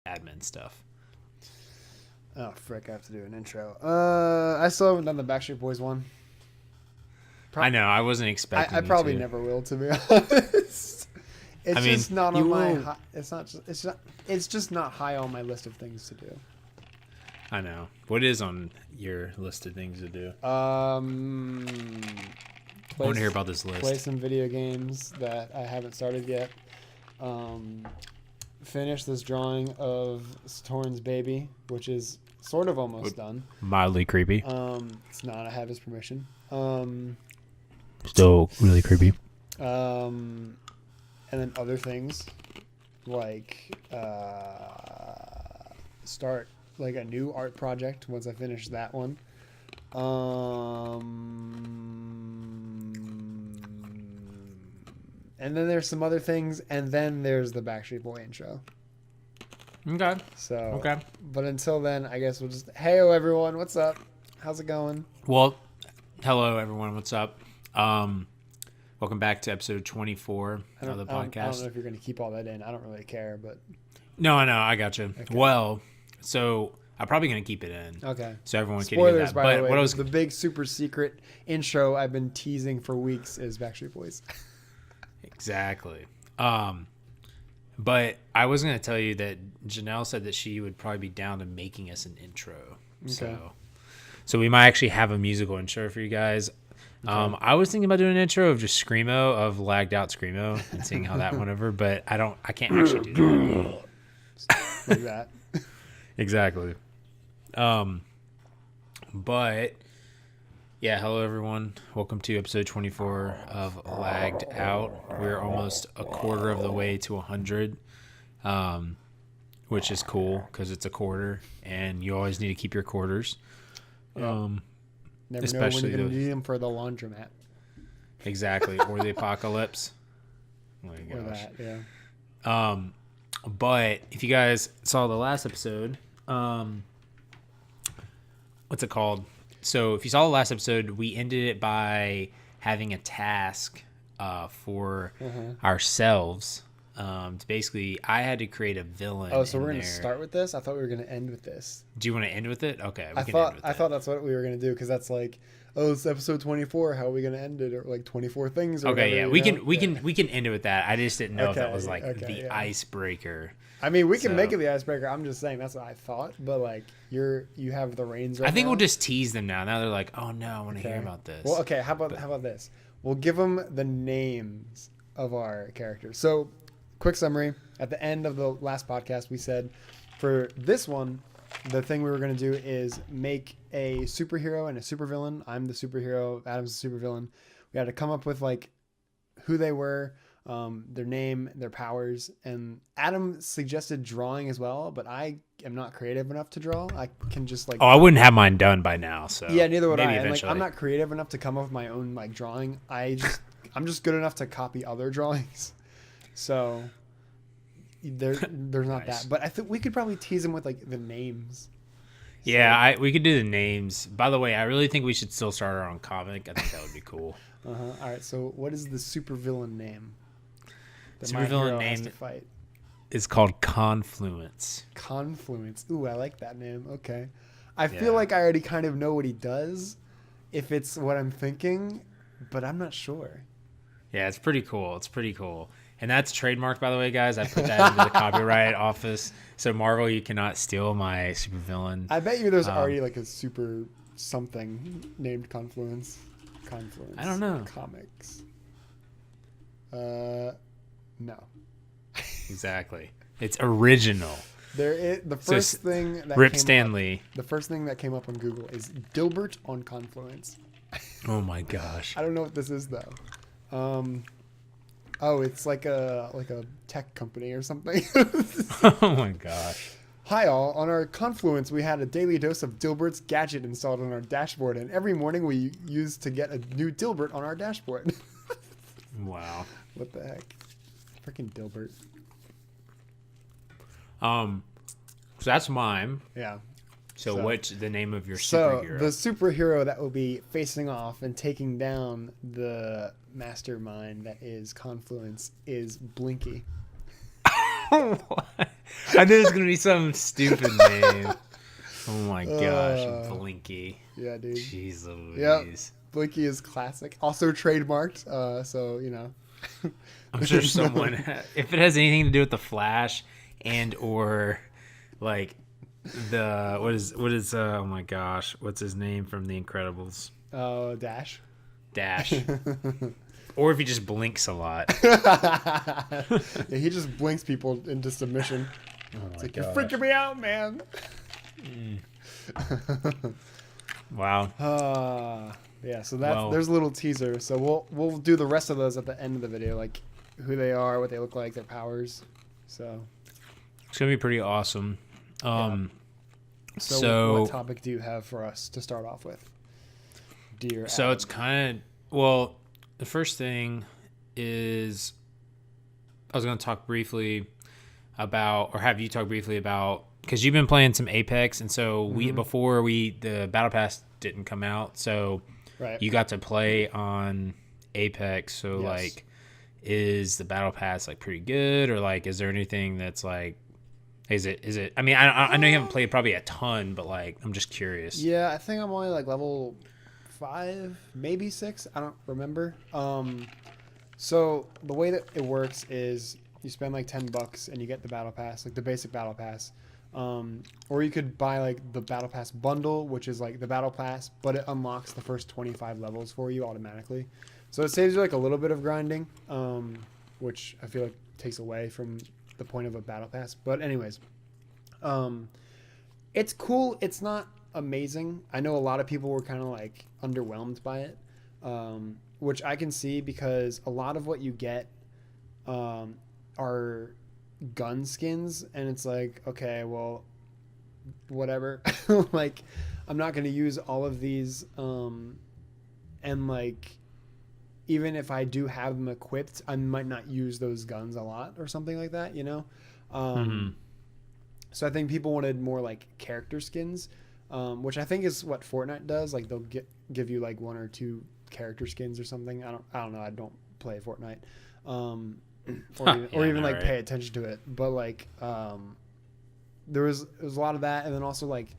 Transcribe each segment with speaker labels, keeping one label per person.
Speaker 1: admin stuff.
Speaker 2: Oh, frick, I have to do an intro. I still haven't done the Backstreet Boys one.
Speaker 1: I know. I wasn't expecting.
Speaker 2: I probably
Speaker 1: to.
Speaker 2: never will, to be honest. It's just not on my.
Speaker 1: will.
Speaker 2: It's just not high on my list of things to do.
Speaker 1: I know. What is on your list of things to do?
Speaker 2: I
Speaker 1: want to hear about this list.
Speaker 2: Play some video games that I haven't started yet. Finish this drawing of Torn's baby, which is sort of almost done.
Speaker 1: Mildly creepy.
Speaker 2: It's not. I have his permission.
Speaker 1: Still really creepy.
Speaker 2: And then other things like start like a new art project once I finish that one. And then there's some other things, and then there's the Backstreet Boy intro.
Speaker 1: Okay.
Speaker 2: So, but until then, I guess we'll just, heyo everyone, what's up? How's it going?
Speaker 1: Well, hello everyone, what's up? Welcome back to episode 24 of the podcast.
Speaker 2: I don't know if you're going to keep all that in. I don't really care, but.
Speaker 1: No, I got you. Okay. Well, so I'm probably going to keep it in.
Speaker 2: Okay.
Speaker 1: So everyone can
Speaker 2: hear
Speaker 1: that.
Speaker 2: By the way, the big super secret intro I've been teasing for weeks is Backstreet Boys.
Speaker 1: Exactly. But I was going to tell you that Janelle said that she would probably be down to making us an intro. Okay. So we might actually have a musical intro for you guys. Okay. I was thinking about doing an intro of just Screamo, of Lagged Out Screamo, and seeing how that went over, but I can't actually do
Speaker 2: that. Like that.
Speaker 1: Exactly. But yeah, hello everyone. Welcome to episode 24 of Lagged Out. We're almost a quarter of the way to 100, which is cool because it's a quarter, and you always need to keep your quarters.
Speaker 2: Yep. Never especially know when you're going to need them for the laundromat.
Speaker 1: Exactly, or the apocalypse. Oh my gosh. Or that, yeah. But if you guys saw the last episode, what's it called? So if you saw the last episode, we ended it by having a task for ourselves. Basically, I had to create a villain.
Speaker 2: Oh, so we're going to start with this? I thought we were going to end with this.
Speaker 1: Do you want to end with it? Okay,
Speaker 2: I thought that's what we were going to do because that's like, oh, it's episode 24. How are we going to end it? Or like 24 things. Or
Speaker 1: okay,
Speaker 2: whatever,
Speaker 1: we can end it with that. I just didn't know if that was like the icebreaker.
Speaker 2: I mean, we can make it the icebreaker. I'm just saying that's what I thought, but like you have the reins right now.
Speaker 1: I think we'll just tease them now. Now they're like, oh no, I want to hear about this.
Speaker 2: Well, okay. How about this? We'll give them the names of our characters. So, quick summary. At the end of the last podcast, we said for this one, the thing we were going to do is make a superhero and a supervillain. I'm the superhero. Adam's the supervillain. We had to come up with like who they were, their name, their powers, and Adam suggested drawing as well, but I am not creative enough to draw. I can just like.
Speaker 1: Oh, I wouldn't have mine done by now. So
Speaker 2: yeah, neither would I. And like, I'm not creative enough to come up with my own like drawing. I'm just good enough to copy other drawings. So there's not nice. That, but I think we could probably tease them with like the names.
Speaker 1: Yeah, we could do the names. By the way, I really think we should still start our own comic. I think that would be cool.
Speaker 2: All right. So what is the supervillain name?
Speaker 1: Supervillain name is called Confluence.
Speaker 2: Confluence. Ooh, I like that name. Okay. I feel like I already kind of know what he does, if it's what I'm thinking, but I'm not sure.
Speaker 1: Yeah, it's pretty cool. And that's trademarked, by the way, guys. I put that into the copyright office. So Marvel, you cannot steal my supervillain.
Speaker 2: I bet you there's already like a super something named Confluence.
Speaker 1: I don't know.
Speaker 2: Comics. No.
Speaker 1: Exactly. It's original.
Speaker 2: The first thing that
Speaker 1: Rip Stanley.
Speaker 2: The first thing that came up on Google is Dilbert on Confluence.
Speaker 1: Oh my gosh.
Speaker 2: I don't know what this is though. Oh, it's like a tech company or something.
Speaker 1: Oh my gosh.
Speaker 2: Hi all, on our Confluence we had a daily dose of Dilbert's gadget installed on our dashboard, and every morning we used to get a new Dilbert on our dashboard.
Speaker 1: Wow.
Speaker 2: What the heck? Freaking Dilbert.
Speaker 1: So that's mine.
Speaker 2: Yeah.
Speaker 1: So what's the name of your superhero?
Speaker 2: So the superhero that will be facing off and taking down the mastermind that is Confluence is Blinky.
Speaker 1: I knew it was gonna be some stupid name. Oh my gosh, Blinky.
Speaker 2: Yeah, dude.
Speaker 1: Jeez Louise.
Speaker 2: Yep. Blinky is classic. Also trademarked. So you know.
Speaker 1: I'm sure someone, if it has anything to do with the Flash and or like the what is oh my gosh, what's his name from The Incredibles?
Speaker 2: Dash.
Speaker 1: Or if he just blinks a lot.
Speaker 2: Yeah, he just blinks people into submission. It's like, you're freaking me out, man.
Speaker 1: Wow.
Speaker 2: Yeah, so there's a little teaser. So we'll do the rest of those at the end of the video, like who they are, what they look like, their powers. So
Speaker 1: it's gonna be pretty awesome.
Speaker 2: So what topic do you have for us to start off with, dear
Speaker 1: So
Speaker 2: Adam?
Speaker 1: it's kind of, well, the first thing is I was going to talk briefly about, or have you talk briefly about, because you've been playing some Apex, and so before the Battle Pass didn't come out, so you got to play on Apex. So like, is the Battle Pass like pretty good, or like, is there anything that's like, is it? I mean, I know you haven't played probably a ton, but like, I'm just curious.
Speaker 2: Yeah, I think I'm only like level 5, maybe 6. I don't remember. So the way that it works is you spend like $10 and you get the battle pass, like the basic battle pass. Or you could buy like the battle pass bundle, which is like the battle pass, but it unlocks the first 25 levels for you automatically. So it saves you like a little bit of grinding, which I feel like takes away from the point of a battle pass. But anyways, it's cool. It's not amazing. I know a lot of people were kind of like underwhelmed by it, which I can see, because a lot of what you get are gun skins, and it's like, okay, well, whatever. Like, I'm not going to use all of these, and like, even if I do have them equipped, I might not use those guns a lot or something like that, you know? So I think people wanted more like character skins, which I think is what Fortnite does. Like, they'll give you like 1 or 2 character skins or something. I don't know. I don't play Fortnite, or even like pay attention to it. But like, there was a lot of that, and then also like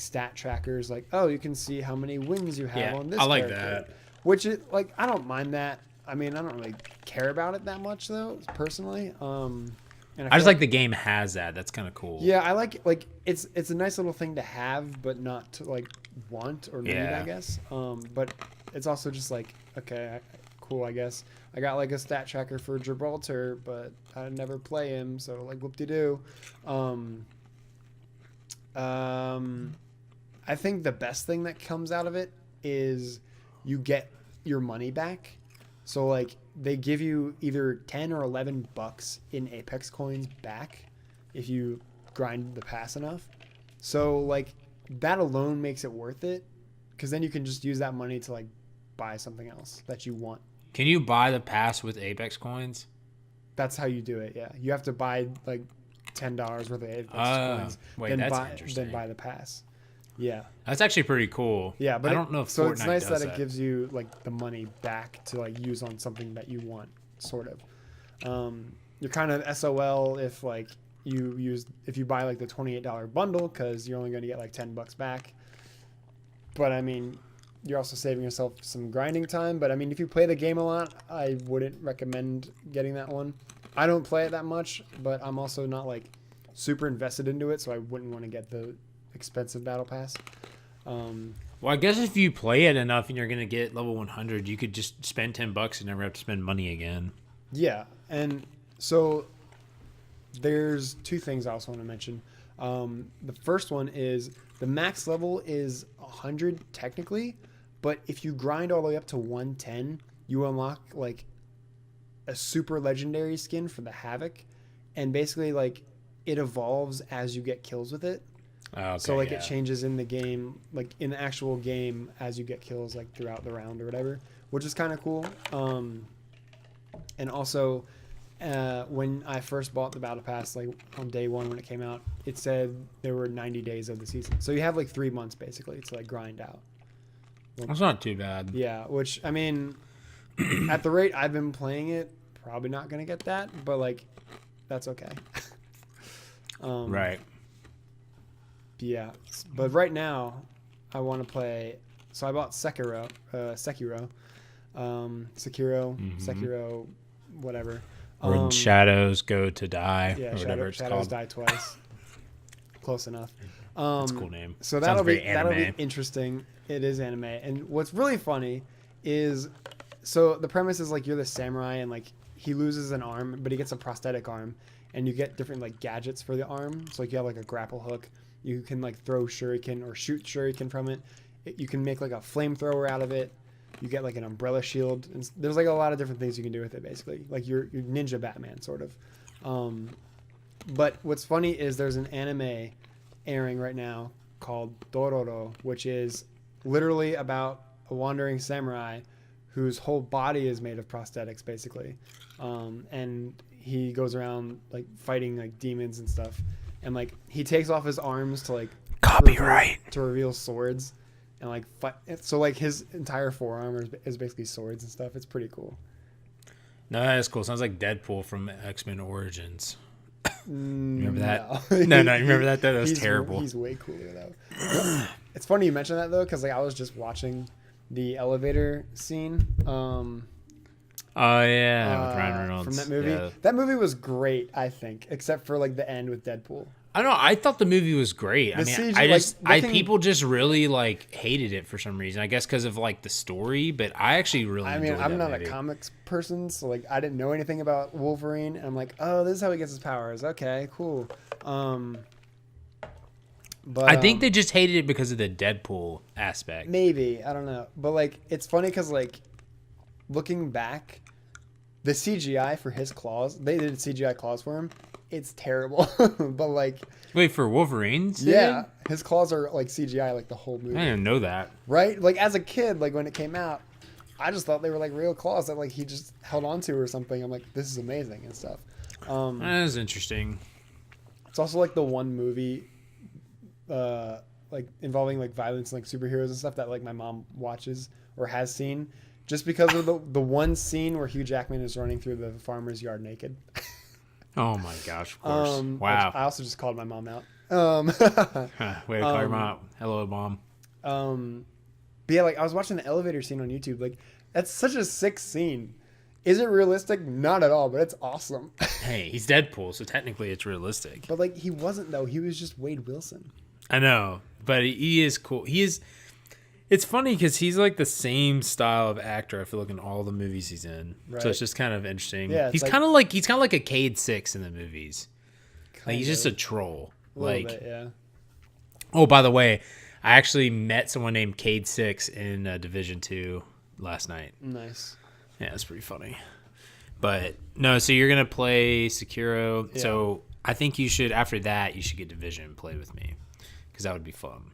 Speaker 2: stat trackers. Like, oh, you can see how many wins you have on this.
Speaker 1: I like
Speaker 2: character.
Speaker 1: that.
Speaker 2: Which is like, I don't mind that. I mean, I don't really care about it that much though, personally. And
Speaker 1: I just like the game has that. That's kind of cool.
Speaker 2: Yeah, I like it's a nice little thing to have, but not to like want or need, I guess. But it's also just like, okay, cool, I guess. I got like a stat tracker for Gibraltar, but I never play him, so like whoop-de-doo. I think the best thing that comes out of it is you get your money back. So like, they give you either 10 or 11 bucks in Apex coins back if you grind the pass enough. So like, that alone makes it worth it, because then you can just use that money to like buy something else that you want.
Speaker 1: Can you buy the pass with Apex coins?
Speaker 2: That's how you do it. Yeah, you have to buy like $10 worth of Apex coins.
Speaker 1: Wait, that's interesting.
Speaker 2: Then buy the pass. Yeah,
Speaker 1: that's actually pretty cool.
Speaker 2: Yeah, but
Speaker 1: I don't know if
Speaker 2: so
Speaker 1: Fortnite
Speaker 2: it's nice
Speaker 1: does
Speaker 2: that it gives you like the money back to like use on something that you want, sort of. You're kind of SOL if like if you buy like the $28 bundle, because you're only going to get like $10 back. But I mean, you're also saving yourself some grinding time. But I mean, if you play the game a lot, I wouldn't recommend getting that one. I don't play it that much, but I'm also not like super invested into it, so I wouldn't want to get the expensive battle pass.
Speaker 1: Well, I guess if you play it enough and you're gonna get level 100, you could just spend $10 and never have to spend money again.
Speaker 2: Yeah, and so there's 2 things I also want to mention. The first one is the max level is 100 technically, but if you grind all the way up to 110, you unlock like a super legendary skin for the Havoc, and basically like it evolves as you get kills with it.
Speaker 1: Okay,
Speaker 2: so like it changes in the game, like in the actual game, as you get kills like throughout the round or whatever, which is kind of cool. And also, when I first bought the battle pass, like on day 1 when it came out, it said there were 90 days of the season, so you have like 3 months basically to like grind out.
Speaker 1: That's not too bad.
Speaker 2: Yeah, which I mean, at the rate I've been playing it, probably not gonna get that, but like, that's okay.
Speaker 1: Right.
Speaker 2: Yeah, but right now I want to play. So I bought Sekiro, Sekiro, whatever.
Speaker 1: When shadows go to die,
Speaker 2: Yeah,
Speaker 1: or whatever it's
Speaker 2: shadows
Speaker 1: called.
Speaker 2: die twice. Close enough.
Speaker 1: That's a cool name.
Speaker 2: So
Speaker 1: Sounds very
Speaker 2: that'll be
Speaker 1: anime.
Speaker 2: interesting. It is anime, and what's really funny is, so the premise is like you're the samurai, and like he loses an arm, but he gets a prosthetic arm, and you get different like gadgets for the arm. So like you have like a grapple hook, you can like throw shuriken or shoot shuriken from it. You can make like a flamethrower out of it. You get like an umbrella shield, and there's like a lot of different things you can do with it. Basically, like you're Ninja Batman sort of. But what's funny is there's an anime airing right now called Dororo, which is literally about a wandering samurai whose whole body is made of prosthetics, basically, and he goes around like fighting like demons and stuff, and like he takes off his arms to like
Speaker 1: Copyright.
Speaker 2: to reveal swords, and like fight. So like his entire forearm is basically swords and stuff. It's pretty cool.
Speaker 1: No, that's cool. Sounds like Deadpool from X-Men Origins. Remember that?
Speaker 2: No,
Speaker 1: No, you remember that though? That was terrible.
Speaker 2: He's way cooler though. It's funny you mentioned that though, because like I was just watching the elevator scene.
Speaker 1: Oh yeah, with Ryan Reynolds
Speaker 2: from that movie.
Speaker 1: Yeah.
Speaker 2: That movie was great, I think, except for like the end with Deadpool.
Speaker 1: I don't know. I thought the movie was great. I
Speaker 2: The
Speaker 1: mean,
Speaker 2: CG,
Speaker 1: people just really like hated it for some reason. I guess because of like the story, but I actually really.
Speaker 2: I mean,
Speaker 1: enjoyed
Speaker 2: I'm
Speaker 1: that
Speaker 2: not
Speaker 1: movie.
Speaker 2: a comics person, so like I didn't know anything about Wolverine, and I'm like, oh, this is how he gets his powers. Okay, cool. But
Speaker 1: I think they just hated it because of the Deadpool aspect.
Speaker 2: maybe, I don't know, but like it's funny because like looking back, the CGI for his claws, they did CGI claws for him. It's terrible, but like
Speaker 1: Wait, for Wolverine's?
Speaker 2: yeah, his claws are like CGI like the whole movie.
Speaker 1: I didn't know that.
Speaker 2: Right? Like as a kid, like when it came out, I just thought they were like real claws that like he just held onto or something. I'm like, this is amazing and stuff.
Speaker 1: That was interesting.
Speaker 2: It's also like the one movie, like involving like violence and like superheroes and stuff that like my mom watches or has seen, just because of the one scene where Hugh Jackman is running through the farmer's yard naked.
Speaker 1: Oh my gosh! Of course. Wow.
Speaker 2: I also just called my mom out.
Speaker 1: Way to call your mom out. Hello, mom.
Speaker 2: But yeah, like I was watching the elevator scene on YouTube. Like that's such a sick scene. Is it realistic? Not at all, but it's awesome.
Speaker 1: Hey, he's Deadpool, so technically it's realistic.
Speaker 2: But like he wasn't though. He was just Wade Wilson.
Speaker 1: I know, but he is cool. He is. It's funny because he's like the same style of actor. I feel like in all the movies he's in,
Speaker 2: Right.
Speaker 1: so it's just kind of interesting.
Speaker 2: Yeah,
Speaker 1: he's
Speaker 2: like-
Speaker 1: kind of like a Cade Six in the movies. Like he's
Speaker 2: Kind
Speaker 1: just a
Speaker 2: of.
Speaker 1: troll.
Speaker 2: A little
Speaker 1: Like,
Speaker 2: bit, yeah.
Speaker 1: oh, by the way, I actually met someone named Cade Six in Division 2 last night.
Speaker 2: Nice.
Speaker 1: Yeah, it's pretty funny. But no, so you're gonna play Sekiro.
Speaker 2: Yeah.
Speaker 1: So I think you should. After that, you should get Division and play with me, because that would be fun.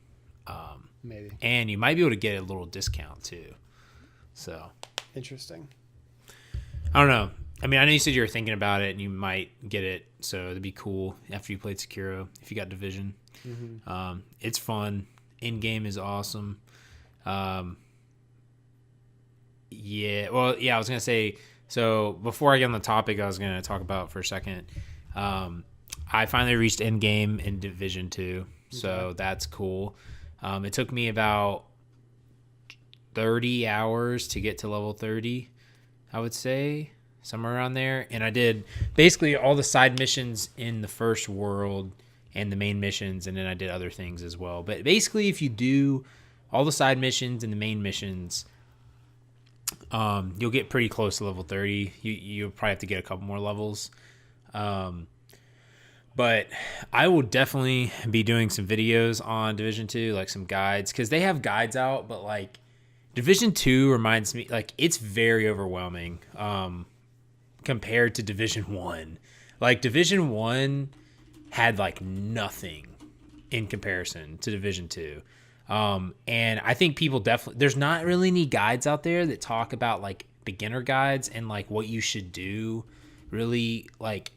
Speaker 2: Maybe.
Speaker 1: And you might be able to get a little discount too. So
Speaker 2: Interesting.
Speaker 1: I don't know. I mean, I know you said you were thinking about it and you might get it. So it'd be cool after you played Sekiro if you got Division.
Speaker 2: Mm-hmm.
Speaker 1: It's fun. In game is awesome. Yeah. Well, yeah. I was gonna say. So before I get on the topic, I was gonna talk about for a second. I finally reached end game in Division 2, so that's cool. It took me about 30 hours to get to level 30, I would say, somewhere around there. And I did basically all the side missions in the first world and the main missions, and then I did other things as well. But basically, if you do all the side missions and the main missions, you'll get pretty close to level 30. You'll probably have to get a couple more levels. But I will definitely be doing some videos on Division 2, like some guides, because they have guides out, but like Division 2 reminds me, like it's very overwhelming compared to Division 1. Like Division 1 had like nothing in comparison to Division 2. And I think people definitely, there's not really any guides out there that talk about like beginner guides and like what you should do really like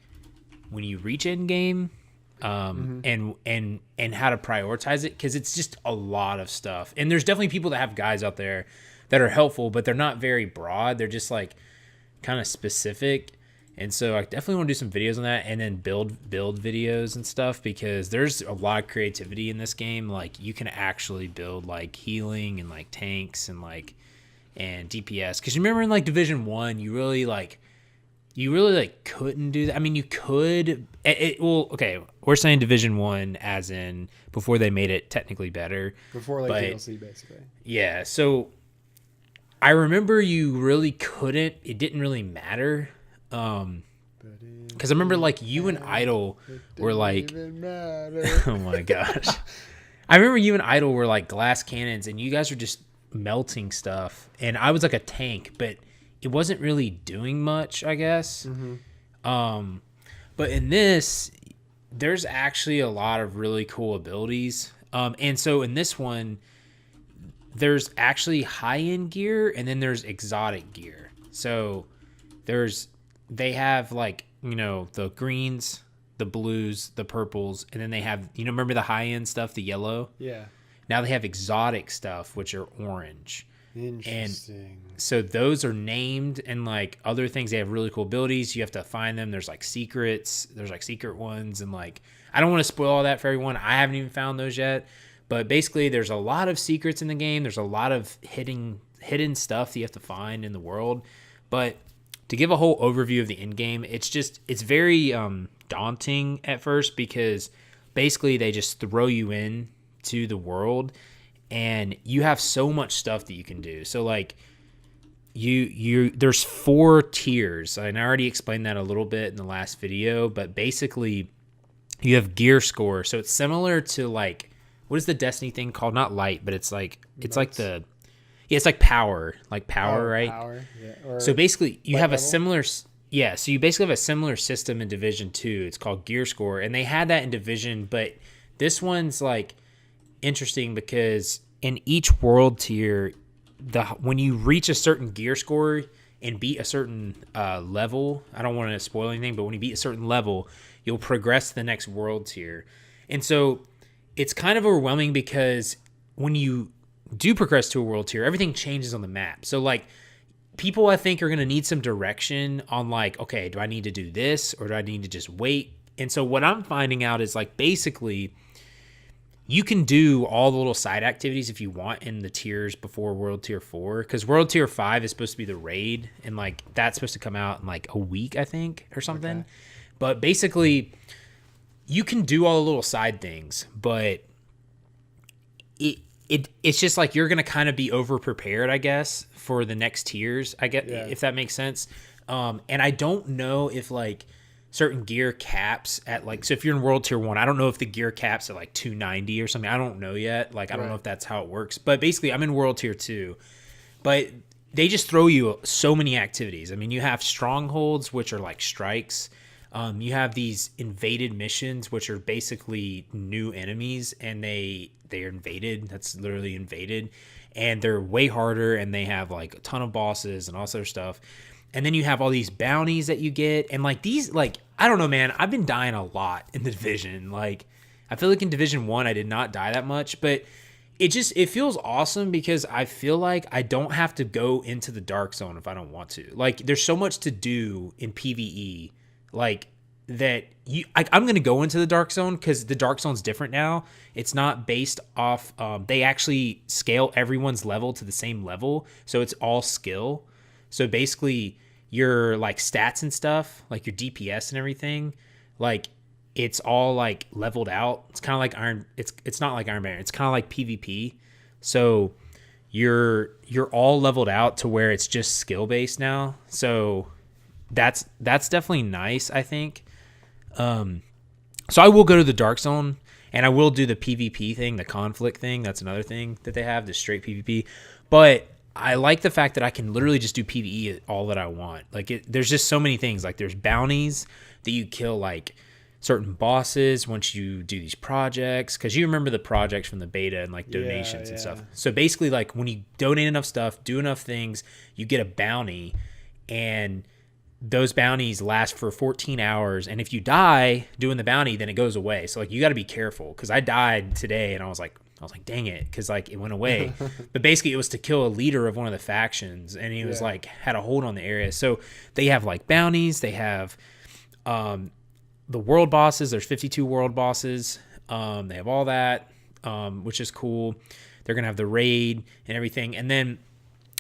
Speaker 1: when you reach end game, and how to prioritize it. 'Cause it's just a lot of stuff. And there's definitely people that have guides out there that are helpful, but they're not very broad. They're just like kind of specific. And so I definitely want to do some videos on that, and then build videos and stuff, because there's a lot of creativity in this game. Like you can actually build like healing and like tanks and like and DPS. Because you remember in like Division 1, you really like couldn't do that. I mean, you could. Well, okay, we're saying Division 1 as in before they made it technically better.
Speaker 2: Before like DLC, basically.
Speaker 1: Yeah. So I remember you really couldn't. It didn't really matter. Because I remember like you and Idol were like, oh my gosh. I remember you and Idol were like glass cannons, and you guys were just melting stuff, and I was like a tank, but it wasn't really doing much, I guess. But in this, there's actually a lot of really cool abilities. And so in this one, there's actually high-end gear, and then there's exotic gear. So they have like, you know, the greens, the blues, the purples, and then they have, you know, remember the high-end stuff, the yellow?
Speaker 2: Yeah.
Speaker 1: Now they have exotic stuff, which are orange.
Speaker 2: Interesting.
Speaker 1: And so those are named, and like other things, they have really cool abilities. You have to find them. There's like secrets. There's like secret ones, and like I don't want to spoil all that for everyone. I haven't even found those yet. But basically, there's a lot of secrets in the game. There's a lot of hidden stuff that you have to find in the world. But to give a whole overview of the end game, it's very daunting at first, because basically they just throw you in to the world, and you have so much stuff that you can do. So like there's 4 tiers, and I already explained that a little bit in the last video, but basically you have gear score. So it's similar to like, what is the Destiny thing called? Not light, but it's like it's like power, right?
Speaker 2: Power, yeah.
Speaker 1: So basically you have
Speaker 2: level?
Speaker 1: a similar, yeah. So you basically have a similar system in Division 2. It's called gear score, and they had that in Division, but this one's like interesting because in each world tier, when you reach a certain gear score and beat a certain level, I don't want to spoil anything, but when you beat a certain level, you'll progress to the next world tier. And so it's kind of overwhelming, because when you do progress to a world tier, everything changes on the map. So like people, I think, are going to need some direction on like, okay, do I need to do this, or do I need to just wait? And so what I'm finding out is like, basically you can do all the little side activities if you want in the tiers before World Tier 4, because World Tier 5 is supposed to be the raid, and like that's supposed to come out in like a week, I think, or something. Okay. But basically you can do all the little side things, but it's just like you're gonna kind of be over prepared, I guess, for the next tiers, I get, if that makes sense. And I don't know if like certain gear caps at like, so if you're in World Tier 1, I don't know if the gear caps at like 290 or something. I don't know yet. Like I don't know if that's how it works. But basically I'm in World Tier 2. But they just throw you so many activities. I mean, you have strongholds, which are like strikes. You have these invaded missions, which are basically new enemies, and they are invaded. That's literally invaded. And they're way harder, and they have like a ton of bosses and all sort of stuff. And then you have all these bounties that you get. And like these, like, I don't know, man, I've been dying a lot in the Division. Like, I feel like in Division 1, I did not die that much, but it feels awesome, because I feel like I don't have to go into the dark zone if I don't want to. Like, there's so much to do in PvE, like, that I'm going to go into the dark zone, because the dark zone's different now. It's not based off, they actually scale everyone's level to the same level. So it's all skill. So basically your like stats and stuff, like your DPS and everything, like it's all like leveled out. It's kind of like it's not like Iron Man. It's kind of like PvP. So you're all leveled out to where it's just skill based now. So that's definitely nice, I think. So I will go to the dark zone, and I will do the PvP thing, the conflict thing. That's another thing that they have, the straight PvP. But I like the fact that I can literally just do PvE all that I want. Like there's just so many things. Like there's bounties that you kill, like certain bosses once you do these projects, because you remember the projects from the beta and like donations and stuff. So basically, like when you donate enough stuff, do enough things, you get a bounty, and those bounties last for 14 hours. And if you die doing the bounty, then it goes away. So like you got to be careful, because I died today and I was like, dang it, because like it went away. But basically it was to kill a leader of one of the factions, and he was like had a hold on the area. So they have like bounties. They have the world bosses. There's 52 world bosses. They have all that, which is cool. They're gonna have the raid and everything, and then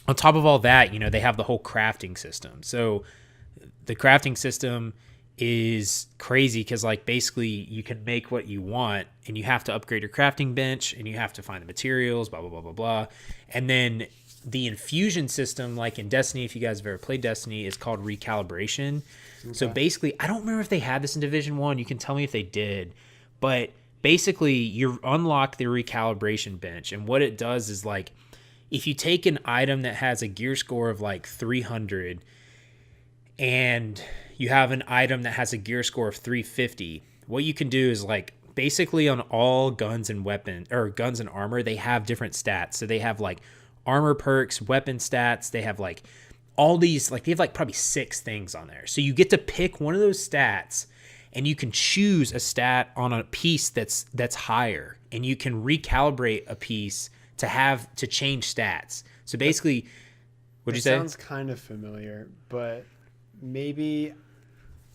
Speaker 1: on top of all that, they have the whole crafting system. So the crafting system is crazy, because like basically you can make what you want, and you have to upgrade your crafting bench, and you have to find the materials, blah blah blah blah blah. And then the infusion system, like in Destiny, if you guys have ever played Destiny, is called recalibration. Okay. So basically, I don't remember if they had this in Division 1. You can tell me if they did, but basically you unlock the recalibration bench, and what it does is like if you take an item that has a gear score of like 300 and you have an item that has a gear score of 350, what you can do is like basically on all guns and weapons, or guns and armor, they have different stats. So they have like armor perks, weapon stats, they have like all these, like they have like probably 6 things on there. So you get to pick one of those stats, and you can choose a stat on a piece that's higher, and you can recalibrate a piece to change stats. So basically, what'd you say?
Speaker 2: Sounds kind of familiar, but maybe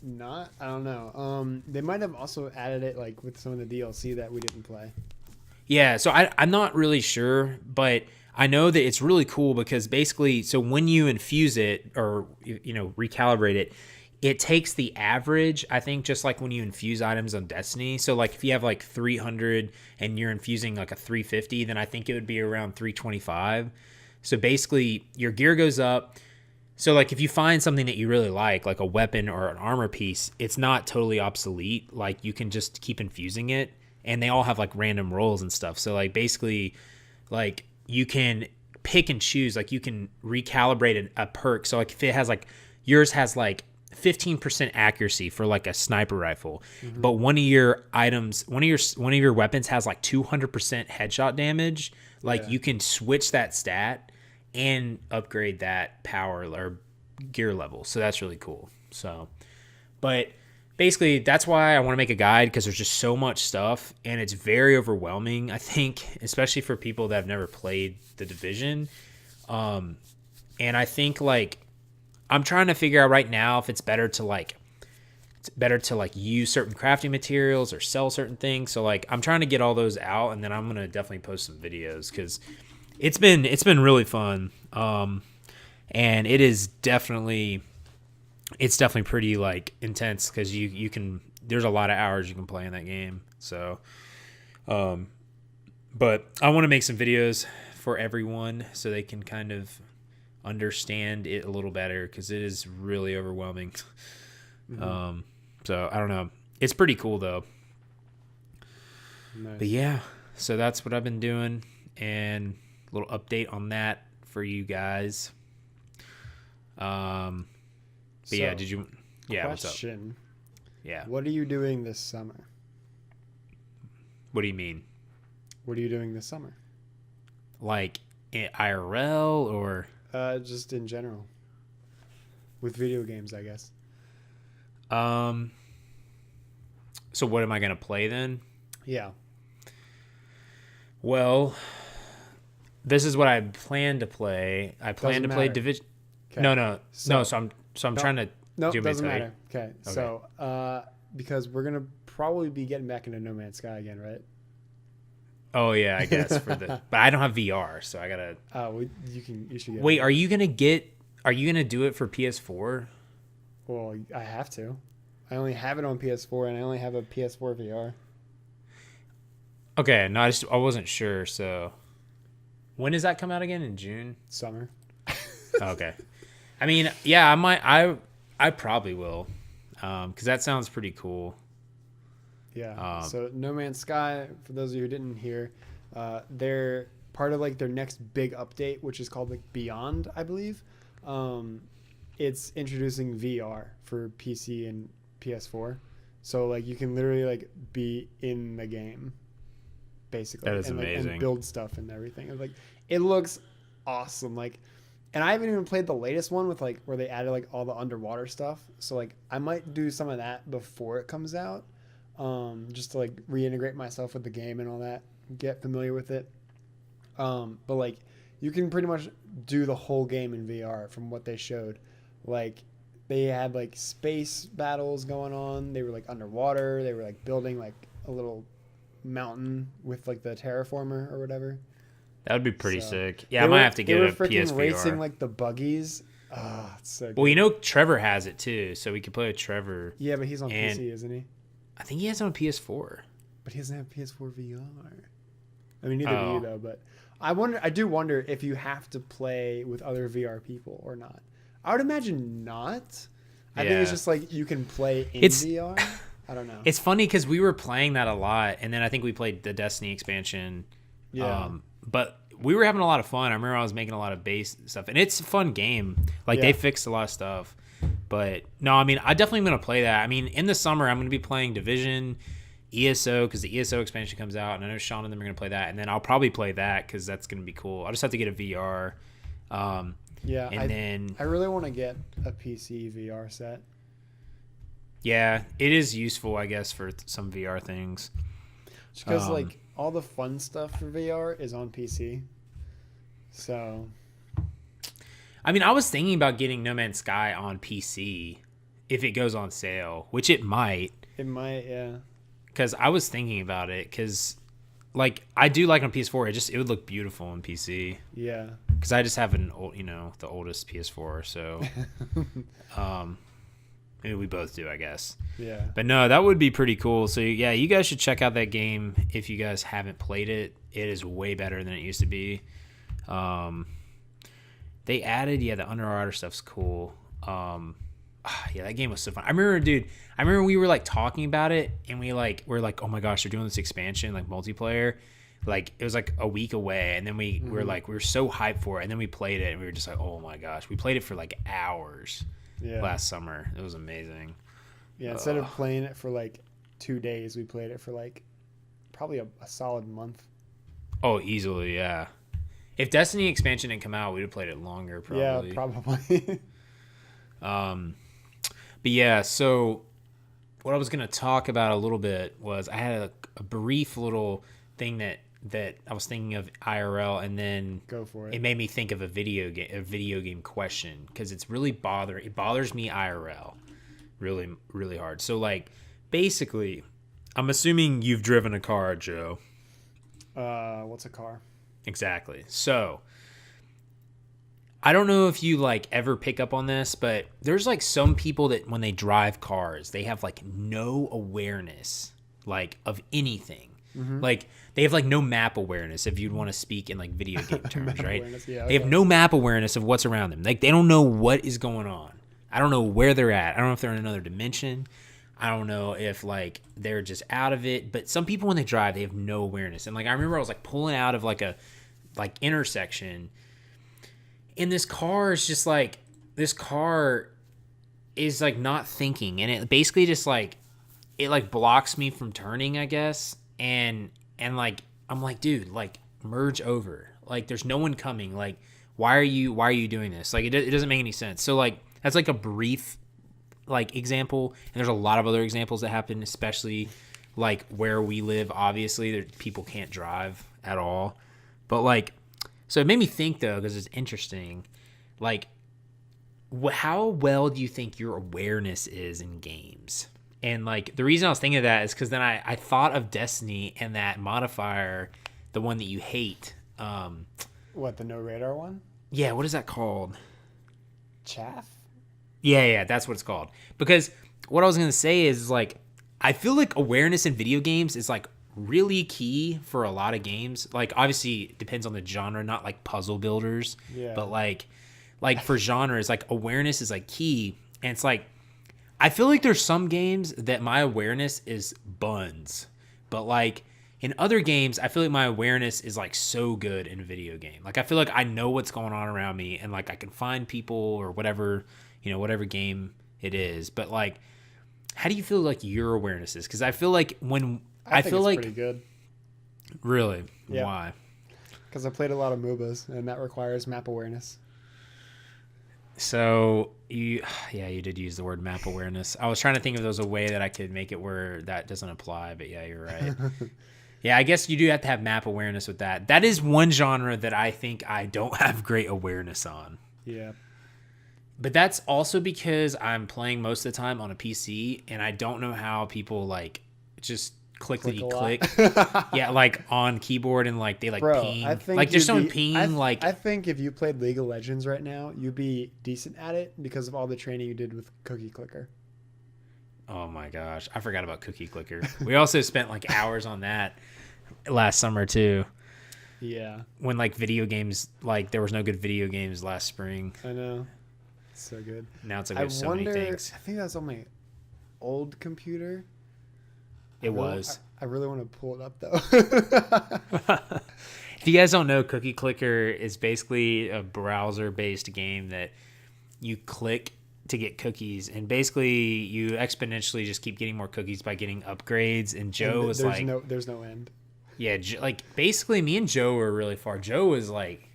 Speaker 2: not. I don't know. They might have also added it like with some of the DLC that we didn't play.
Speaker 1: Yeah, so I'm not really sure, but I know that it's really cool, because basically, so when you infuse it or recalibrate it, it takes the average, I think, just like when you infuse items on Destiny. So like if you have like 300 and you're infusing like a 350, then I think it would be around 325. So basically your gear goes up. So like if you find something that you really like a weapon or an armor piece, it's not totally obsolete. Like you can just keep infusing it, and they all have like random rolls and stuff. So like basically like you can pick and choose, like you can recalibrate a perk. So like if it has like, yours has like 15% accuracy for like a sniper rifle, but one of your items, one of your weapons has like 200% headshot damage. Like you can switch that stat and upgrade that power or gear level. So that's really cool. So, but basically that's why I want to make a guide, because there's just so much stuff and it's very overwhelming, I think, especially for people that have never played the Division. And I think like I'm trying to figure out right now if it's better to use certain crafting materials or sell certain things. So like I'm trying to get all those out, and then I'm gonna definitely post some videos, because it's been really fun. And it's definitely pretty like intense, because you can, there's a lot of hours you can play in that game. So but I want to make some videos for everyone so they can kind of understand it a little better, because it is really overwhelming. So I don't know, it's pretty cool though. Nice. But yeah, so that's what I've been doing, and a little update on that for you guys. But so, yeah, what's up? Yeah,
Speaker 2: what are you doing this summer?
Speaker 1: What do you mean?
Speaker 2: What are you doing this summer?
Speaker 1: Like IRL or
Speaker 2: just in general, with video games, I guess.
Speaker 1: So what am I gonna play then?
Speaker 2: Yeah.
Speaker 1: Well, this is what I plan to play. I plan to play Division. Okay. No. So I'm trying to.
Speaker 2: No, it doesn't matter. Okay. So because we're gonna probably be getting back into No Man's Sky again, right?
Speaker 1: Oh yeah, I guess but I don't have VR, so I gotta.
Speaker 2: Oh, well, you should get.
Speaker 1: Wait, are you gonna do it for PS4?
Speaker 2: Well, I have to. I only have it on PS4, and I only have a PS4 VR.
Speaker 1: Okay, no, I wasn't sure. So, when does that come out again? In June?
Speaker 2: Summer.
Speaker 1: Okay. I mean, yeah, I might. I probably will, because that sounds pretty cool.
Speaker 2: Yeah. So No Man's Sky, for those of you who didn't hear, they're part of like their next big update, which is called like Beyond, I believe. It's introducing VR for PC and PS4, so like you can literally like be in the game, basically.
Speaker 1: That is amazing.
Speaker 2: And build stuff and everything. Like it looks awesome. Like And I haven't even played the latest one with like where they added like all the underwater stuff. So like I might do some of that before it comes out, just to like reintegrate myself with the game and all that, get familiar with it. But like you can pretty much do the whole game in VR from what they showed. Like they had like space battles going on. They were like underwater. They were like building like a little mountain with like the terraformer or whatever.
Speaker 1: That would be pretty sick. Yeah, I might have to get a PSVR.
Speaker 2: Racing like the buggies. Oh, it's so good.
Speaker 1: Well, you know Trevor has it too, so we could play with Trevor.
Speaker 2: Yeah, but he's on PC, isn't he?
Speaker 1: I think he has it on PS4.
Speaker 2: But he doesn't have PS4 VR. I mean, neither do you though. But I do wonder if you have to play with other VR people or not. I would imagine not. I think it's just like you can play in VR. I don't know.
Speaker 1: It's funny because we were playing that a lot, and then I think we played the Destiny expansion. Yeah. But we were having a lot of fun. I remember I was making a lot of base stuff, and it's a fun game. Like they fixed a lot of stuff. But no, I mean, I definitely am going to play that. I mean, in the summer, I'm going to be playing Division, ESO, because the ESO expansion comes out, and I know Sean and them are going to play that, and then I'll probably play that because that's going to be cool. I'll just have to get a VR. And then
Speaker 2: I really want to get a PC VR set.
Speaker 1: Yeah, it is useful, I guess, for some VR things.
Speaker 2: Because like all the fun stuff for VR is on PC. So,
Speaker 1: I mean, I was thinking about getting No Man's Sky on PC if it goes on sale, which it might.
Speaker 2: It might, yeah.
Speaker 1: Because I was thinking about it, because like I do like on PS4. It would look beautiful on PC.
Speaker 2: Yeah.
Speaker 1: Because I just have an old, the oldest PS4, so maybe we both do, I guess.
Speaker 2: Yeah.
Speaker 1: But no, that would be pretty cool. So yeah, you guys should check out that game if you guys haven't played it. It is way better than it used to be. They added, the underwater stuff's cool. Yeah, that game was so fun. I remember we were like talking about it, and we're like, oh my gosh, they're doing this expansion, like multiplayer. Like it was like a week away, and then we were like, we were so hyped for it, and then we played it, and we were just like, oh my gosh, we played it for like hours last summer. It was amazing.
Speaker 2: Yeah, instead of playing it for like 2 days, we played it for like probably a solid month.
Speaker 1: Oh, easily, yeah. If Destiny expansion didn't come out, we'd have played it longer, probably.
Speaker 2: Yeah, probably.
Speaker 1: But yeah, so what I was going to talk about a little bit was I had a brief little thing that I was thinking of IRL, and then
Speaker 2: go for it.
Speaker 1: It made me think of a video game question, because it's really it bothers me IRL really, really hard. So like basically, I'm assuming you've driven a car, Joe.
Speaker 2: What's a car?
Speaker 1: Exactly. So I don't know if you like ever pick up on this, but there's like some people that when they drive cars, they have like no awareness like of anything. Mm-hmm. Like they have like no map awareness, if you'd want to speak in like video game terms, right?
Speaker 2: Yeah, okay.
Speaker 1: They have no map awareness of what's around them. Like they don't know what is going on. I don't know where they're at. I don't know if they're in another dimension. I don't know if like they're just out of it. But some people when they drive, they have no awareness. And like I remember I was like pulling out of like a intersection, and this car is like not thinking, and it basically just like it like blocks me from turning, I guess. And like I'm like, dude, like merge over. Like there's no one coming. Like why are you doing this? Like it doesn't make any sense. So like that's like a brief like example, and there's a lot of other examples that happen, especially like where we live. Obviously, people can't drive at all. But like, so it made me think though, because it's interesting. Like, how well do you think your awareness is in games? And like the reason I was thinking of that is because then I thought of Destiny and that modifier, the one that you hate.
Speaker 2: What, the no radar one?
Speaker 1: Yeah, what is that called?
Speaker 2: Chaff?
Speaker 1: Yeah, that's what it's called. Because what I was gonna say is like, I feel like awareness in video games is like really key for a lot of games. Like obviously it depends on the genre, not like puzzle builders, but like for genres, like awareness is like key. And it's like I feel like there's some games that my awareness is buns, but like in other games I feel like my awareness is like so good in a video game. Like I feel like I know what's going on around me, and like I can find people or whatever, whatever game it is. But like, how do you feel like your awareness is? Because I feel like I feel like
Speaker 2: pretty good.
Speaker 1: Really?
Speaker 2: Yeah.
Speaker 1: Why?
Speaker 2: Because I played a lot of MOBAs, and that requires map awareness.
Speaker 1: So you did use the word map awareness. I was trying to think if there was a way that I could make it where that doesn't apply, but yeah, you're right. Yeah, I guess you do have to have map awareness with that. That is one genre that I think I don't have great awareness on.
Speaker 2: Yeah.
Speaker 1: But that's also because I'm playing most of the time on a PC, and I don't know how people like just click. Yeah, like on keyboard, and like they like
Speaker 2: Bro,
Speaker 1: ping.
Speaker 2: I think
Speaker 1: Like there's someone ping. Like
Speaker 2: I think if you played League of Legends right now, you'd be decent at it because of all the training you did with Cookie Clicker.
Speaker 1: oh my gosh, I forgot about Cookie Clicker. We also spent like hours on that last summer too.
Speaker 2: Yeah.
Speaker 1: When like video games, like there was no good video games last spring.
Speaker 2: I know. It's so good.
Speaker 1: Now it's like there's so many things.
Speaker 2: I think that's on my old computer.
Speaker 1: It was.
Speaker 2: I really want to pull it up though.
Speaker 1: If you guys don't know, Cookie Clicker is basically a browser-based game that you click to get cookies, and basically you exponentially just keep getting more cookies by getting upgrades. And Joe was like,
Speaker 2: there's no end.
Speaker 1: Yeah, like basically me and Joe were really far. Joe was like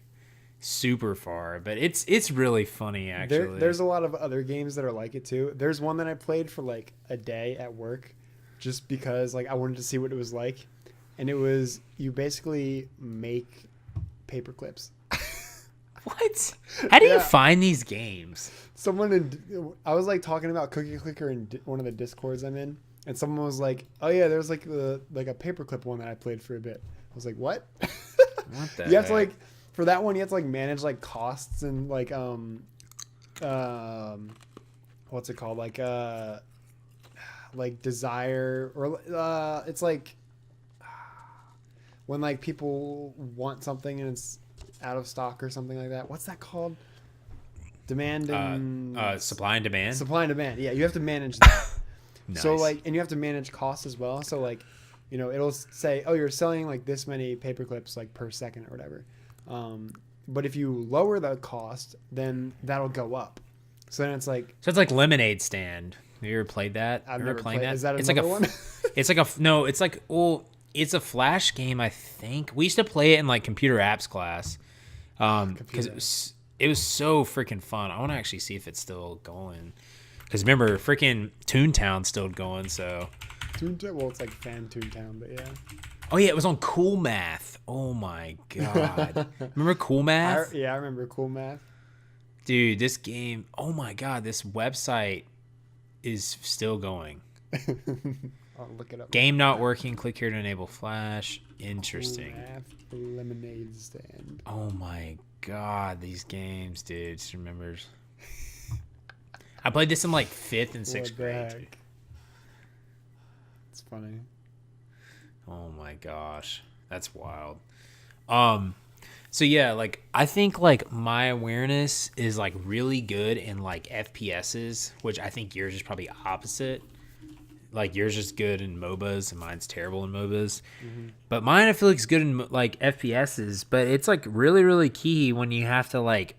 Speaker 1: super far, but it's really funny actually.
Speaker 2: There's a lot of other games that are like it too. There's one that I played for like a day at work, just because like I wanted to see what it was like, and it was you basically make paper clips.
Speaker 1: What? How do you find these games?
Speaker 2: I was like talking about Cookie Clicker in one of the Discords I'm in, and someone was like, "Oh yeah, there's like a paperclip one that I played for a bit." I was like, "What?"
Speaker 1: What the
Speaker 2: You have to like for that one, you have to like manage like costs and like what's it called, like desire, or it's like when like people want something and it's out of stock or something like that. What's that called? Demand and
Speaker 1: supply and demand.
Speaker 2: Supply and demand. Yeah, you have to manage that.
Speaker 1: Nice.
Speaker 2: So like, and you have to manage costs as well. So like, you know, it'll say, oh, you're selling like this many paper clips like per second or whatever. But if you lower the cost, then that'll go up. So then it's like
Speaker 1: Lemonade Stand. Have you ever played that?
Speaker 2: I've never played
Speaker 1: that.
Speaker 2: Is that
Speaker 1: it's
Speaker 2: another
Speaker 1: like
Speaker 2: one?
Speaker 1: it's a Flash game, I think. We used to play it in like computer apps class. Because it was so freaking fun. I want to actually see if it's still going. Because remember, freaking Toontown's still going. So.
Speaker 2: Well, it's like Fan Toontown, but yeah.
Speaker 1: Oh yeah, it was on Cool Math. Oh my god. Remember Cool Math?
Speaker 2: I remember Cool Math.
Speaker 1: Dude, this game. Oh my god, this website is still going.
Speaker 2: I'll look it up.
Speaker 1: Game not working. Click here to enable Flash. Interesting.
Speaker 2: Cool Math Lemonade Stand.
Speaker 1: Oh my god, these games, dude. Just remembers. I played this in like 5th and 6th grade.
Speaker 2: It's funny.
Speaker 1: Oh my gosh, that's wild. So yeah, like I think like my awareness is like really good in like FPSs, which I think yours is probably opposite. Like yours is good in MOBAs and mine's terrible in MOBAs. Mm-hmm. But mine I feel like is good in like FPSs, but it's like really, really key when you have to like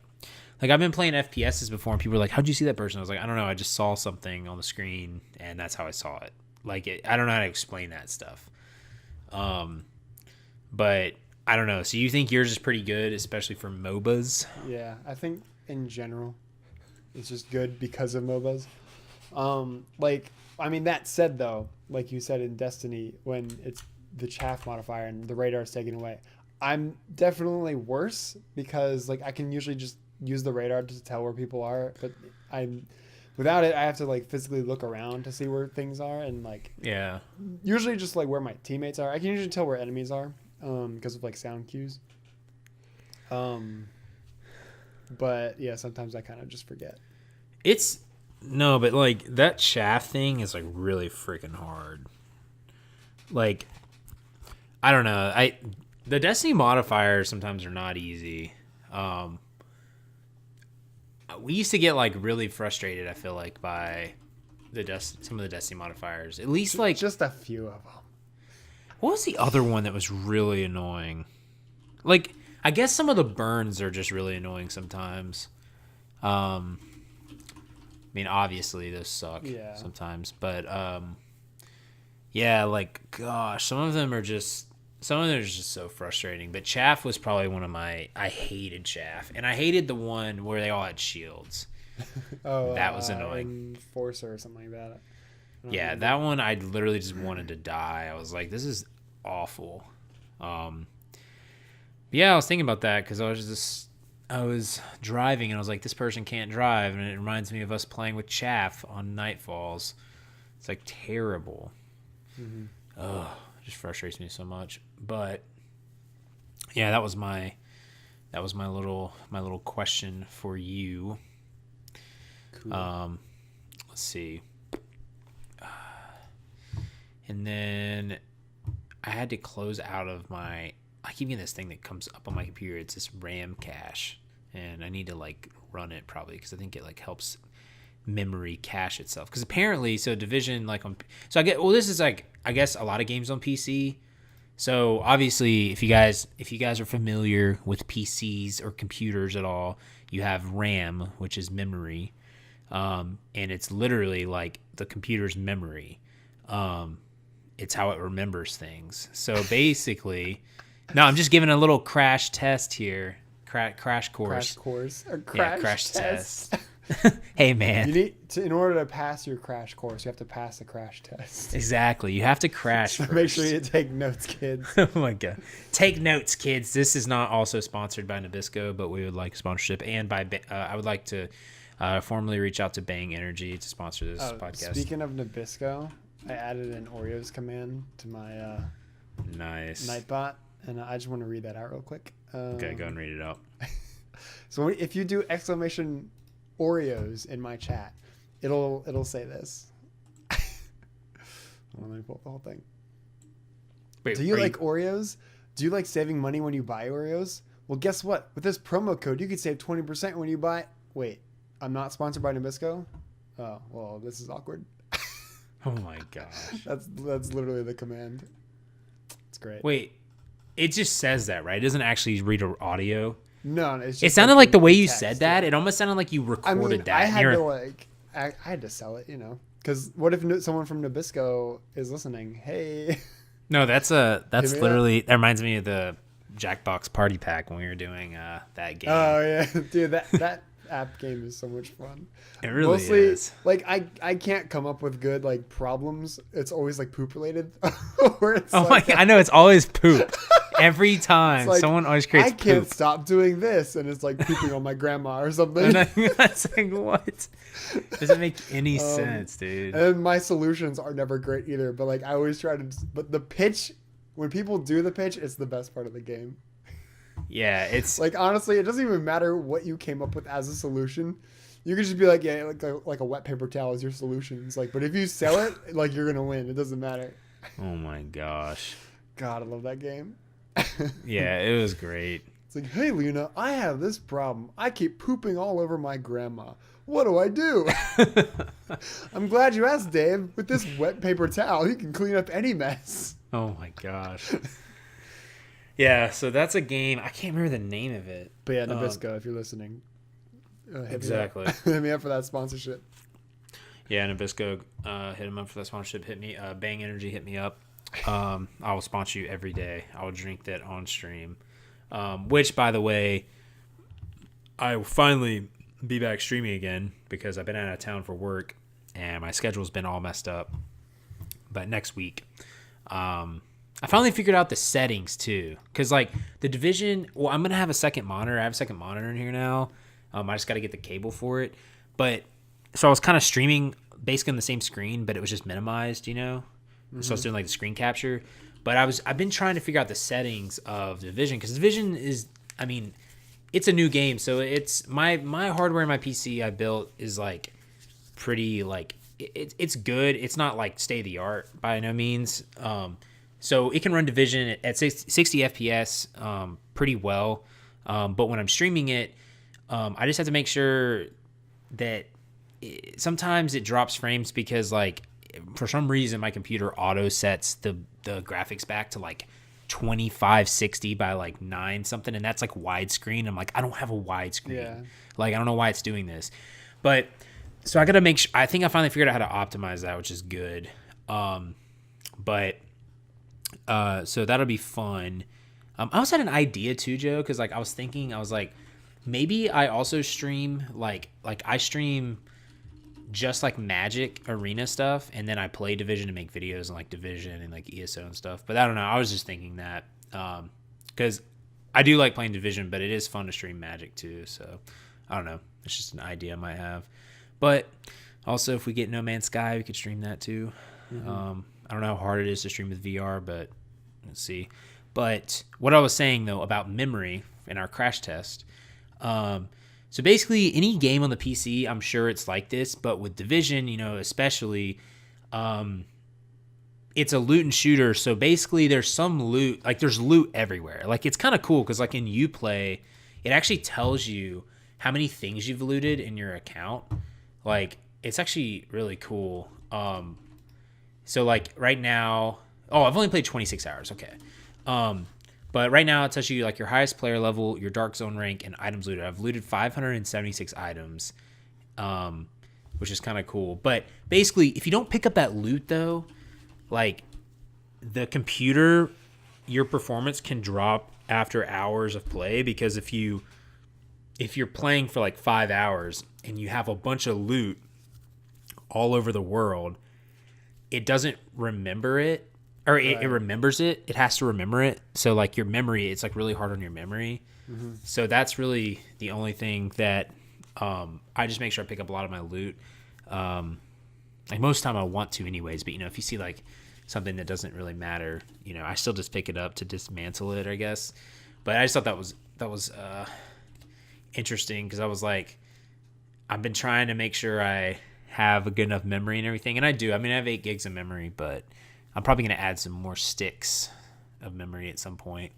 Speaker 1: I've been playing FPSs before and people are like, how'd you see that person? I was like, I don't know. I just saw something on the screen and that's how I saw it. I don't know how to explain that stuff. But I don't know. So you think yours is pretty good, especially for MOBAs?
Speaker 2: Yeah, I think in general it's just good because of MOBAs. That said though, like you said in Destiny, when it's the chaff modifier and the radar is taken away, I'm definitely worse because like I can usually just use the radar to tell where people are, but without it I have to like physically look around to see where things are, and like usually just like where my teammates are. I can usually tell where enemies are because of like sound cues. But yeah, sometimes I kind of just forget.
Speaker 1: But like that chaff thing is like really freaking hard. Like I don't know. The Destiny modifiers sometimes are not easy. We used to get like really frustrated, I feel like, by some of the Destiny modifiers. At least like
Speaker 2: just a few of them.
Speaker 1: What was the other one that was really annoying? Like I guess some of the burns are just really annoying sometimes. I mean, obviously those suck sometimes, but like gosh, some of them are just so frustrating. But chaff was probably one of I hated chaff, and I hated the one where they all had shields.
Speaker 2: Oh,
Speaker 1: That was annoying.
Speaker 2: Enforcer or something like that. I don't
Speaker 1: Yeah,
Speaker 2: remember.
Speaker 1: that one I literally just wanted to die. I was like, this is awful. Um, yeah, I was thinking about that because I was driving and I was like, this person can't drive, and it reminds me of us playing with chaff on Nightfalls. It's like terrible.
Speaker 2: Mm-hmm.
Speaker 1: Ugh, it just frustrates me so much. But yeah, that was my little question for you.
Speaker 2: Cool.
Speaker 1: Let's see. And then I had to close out of my. I keep getting this thing that comes up on my computer. It's this RAM cache, and I need to like run it probably because I think it like helps memory cache itself. Because apparently, so Division like on. So I get this is like I guess a lot of games on PC. So obviously, if you guys are familiar with PCs or computers at all, you have RAM, which is memory, and it's literally like the computer's memory. It's how it remembers things. So basically, no, I'm just giving a little crash test here, crash course.
Speaker 2: Crash course. A
Speaker 1: Yeah,
Speaker 2: crash
Speaker 1: crash
Speaker 2: test.
Speaker 1: test. Hey man,
Speaker 2: You need to, in order to pass your crash course, you have to pass the crash test.
Speaker 1: exactly. You have to crash
Speaker 2: So
Speaker 1: first.
Speaker 2: make sure you take notes, kids.
Speaker 1: Oh my god! Take notes, kids. This is not also sponsored by Nabisco, but we would like sponsorship, and by I would like to formally reach out to Bang Energy to sponsor this podcast.
Speaker 2: Speaking of Nabisco, I added an Oreos command to my
Speaker 1: Nice.
Speaker 2: Nightbot, and I just want to read that out real quick.
Speaker 1: Okay, go and read it out.
Speaker 2: So if you do exclamation Oreos in my chat, it'll say this. Let me pull up the whole thing.
Speaker 1: Wait,
Speaker 2: Do you like Oreos? Do you like saving money when you buy Oreos? Well, guess what? With this promo code, you could save 20% when you buy. Wait, I'm not sponsored by Nabisco. Oh, well, this is awkward.
Speaker 1: Oh my gosh.
Speaker 2: That's literally the command. It's great.
Speaker 1: Wait, it just says that, right? It doesn't actually read audio.
Speaker 2: No, it's just
Speaker 1: It sounded like the way you
Speaker 2: text,
Speaker 1: said that.
Speaker 2: yeah.
Speaker 1: It almost sounded like you recorded that.
Speaker 2: I
Speaker 1: and
Speaker 2: had
Speaker 1: you're-
Speaker 2: to I had to sell it, because what if someone from Nabisco is listening? Hey,
Speaker 1: No, that's
Speaker 2: Hit me
Speaker 1: literally that reminds me of the Jackbox Party Pack when we were doing that game.
Speaker 2: oh yeah, dude, that app game is so much fun.
Speaker 1: It really
Speaker 2: Mostly,
Speaker 1: is.
Speaker 2: like I can't come up with good like problems. It's always like poop related. Where it's
Speaker 1: Oh my
Speaker 2: like,
Speaker 1: god, I know it's always poop. Every time
Speaker 2: it's like,
Speaker 1: someone always creates
Speaker 2: I can't
Speaker 1: poop.
Speaker 2: stop doing this, and it's like pooping on my grandma or something.
Speaker 1: And that's like what? Doesn't make any sense, dude.
Speaker 2: And my solutions are never great either. But like I always try to. But the pitch, when people do the pitch, it's the best part of the game.
Speaker 1: Yeah, it's
Speaker 2: Like honestly, it doesn't even matter what you came up with as a solution. You could just be like, yeah, like a wet paper towel is your solution. It's like, but if you sell it, like you're gonna win. It doesn't matter.
Speaker 1: oh my gosh.
Speaker 2: God, I love that game.
Speaker 1: Yeah, it was great.
Speaker 2: It's like, hey, Luna, I have this problem. I keep pooping all over my grandma. What do I do? I'm glad you asked, Dave. With this wet paper towel, you can clean up any mess.
Speaker 1: Oh my gosh. Yeah, so that's a game. I can't remember the name of it.
Speaker 2: But yeah, Nabisco, if you're listening,
Speaker 1: Exactly.
Speaker 2: hit me up for that sponsorship.
Speaker 1: Yeah, Nabisco, hit him up for that sponsorship. Hit me, Bang Energy, hit me up. I will sponsor you every day. I will drink that on stream. Which, by the way, I will finally be back streaming again because I've been out of town for work and my schedule's been all messed up. But next week, I finally figured out the settings too. Because, like, the Division, well, I'm going to have a second monitor. I have a second monitor in here now. I just got to get the cable for it. But, so I was kind of streaming basically on the same screen, but it was just minimized, you know? So I was doing like the screen capture, but I've been trying to figure out the settings of Division because Division is, I mean, it's a new game, so it's my hardware in my PC I built is like pretty like it's good. It's not like state of the art by no means. So it can run Division at 60 FPS pretty well, but when I'm streaming it, I just have to make sure that sometimes it drops frames because like. For some reason, my computer auto sets the graphics back to like 2560 by like 9 something, and that's like widescreen. I'm like, I don't have a widescreen.
Speaker 2: Yeah.
Speaker 1: Like, I don't know why it's doing this. But so I got to make sure. I think I finally figured out how to optimize that, which is good. But so that'll be fun. I also had an idea too, Joe, because like I was thinking, I was like, maybe I also stream like I stream just like Magic Arena stuff, and then I play Division and make videos on like Division and like ESO and stuff. But I don't know. I was just thinking that because I do like playing Division, but it is fun to stream Magic too. So I don't know. It's just an idea I might have. But also, if we get No Man's Sky, we could stream that too. I don't know how hard it is to stream with VR, but let's see. But what I was saying though about memory in our crash test. So basically, any game on the PC, I'm sure it's like this, but with Division, especially, it's a loot and shooter. So basically, there's some loot, like there's loot everywhere. Like it's kind of cool because like in Uplay, it actually tells you how many things you've looted in your account. Like it's actually really cool. So like right now, I've only played 26 hours. Okay. But right now it tells you like your highest player level, your dark zone rank, and items looted. I've looted 576 items, which is kind of cool. But basically, if you don't pick up that loot though, like the computer, your performance can drop after hours of play because if you're playing for like 5 hours and you have a bunch of loot all over the world, it doesn't remember it. Or it remembers it. It has to remember it. So, like, your memory, it's, like, really hard on your memory. Mm-hmm. So, that's really the only thing that I just make sure I pick up a lot of my loot. Like, most of the time I want to anyways. But, if you see, like, something that doesn't really matter, I still just pick it up to dismantle it, I guess. But I just thought that was interesting because I was like, I've been trying to make sure I have a good enough memory and everything. And I do. I mean, I have 8 gigs of memory, but I'm probably going to add some more sticks of memory at some point.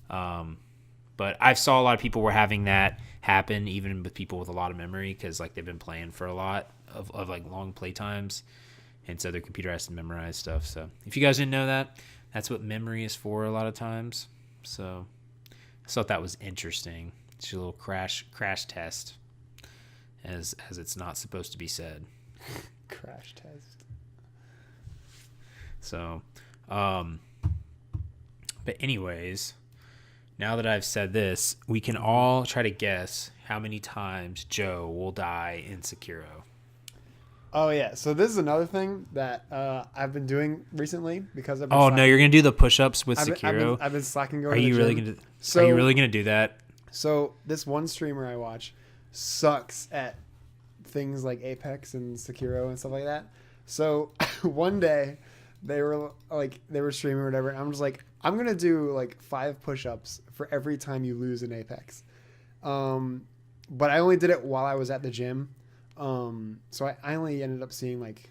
Speaker 1: But I saw a lot of people were having that happen, even with people with a lot of memory, because like they've been playing for a lot of like long play times. And so their computer has to memorize stuff. So if you guys didn't know that, that's what memory is for a lot of times. So I thought that was interesting. It's a little crash test, as it's not supposed to be said.
Speaker 2: Crash test.
Speaker 1: So, but anyways, now that I've said this, we can all try to guess how many times Joe will die in Sekiro.
Speaker 2: Oh yeah, so this is another thing that I've been doing recently because I've been.
Speaker 1: No, you're gonna do the push-ups with Sekiro.
Speaker 2: I've been slacking going.
Speaker 1: Are you really gonna? Are you really gonna do that?
Speaker 2: So this one streamer I watch sucks at things like Apex and Sekiro and stuff like that. So one day they were streaming or whatever, and I'm just like, I'm gonna do like 5 push-ups for every time you lose in Apex. But I only did it while I was at the gym. So I only ended up seeing like,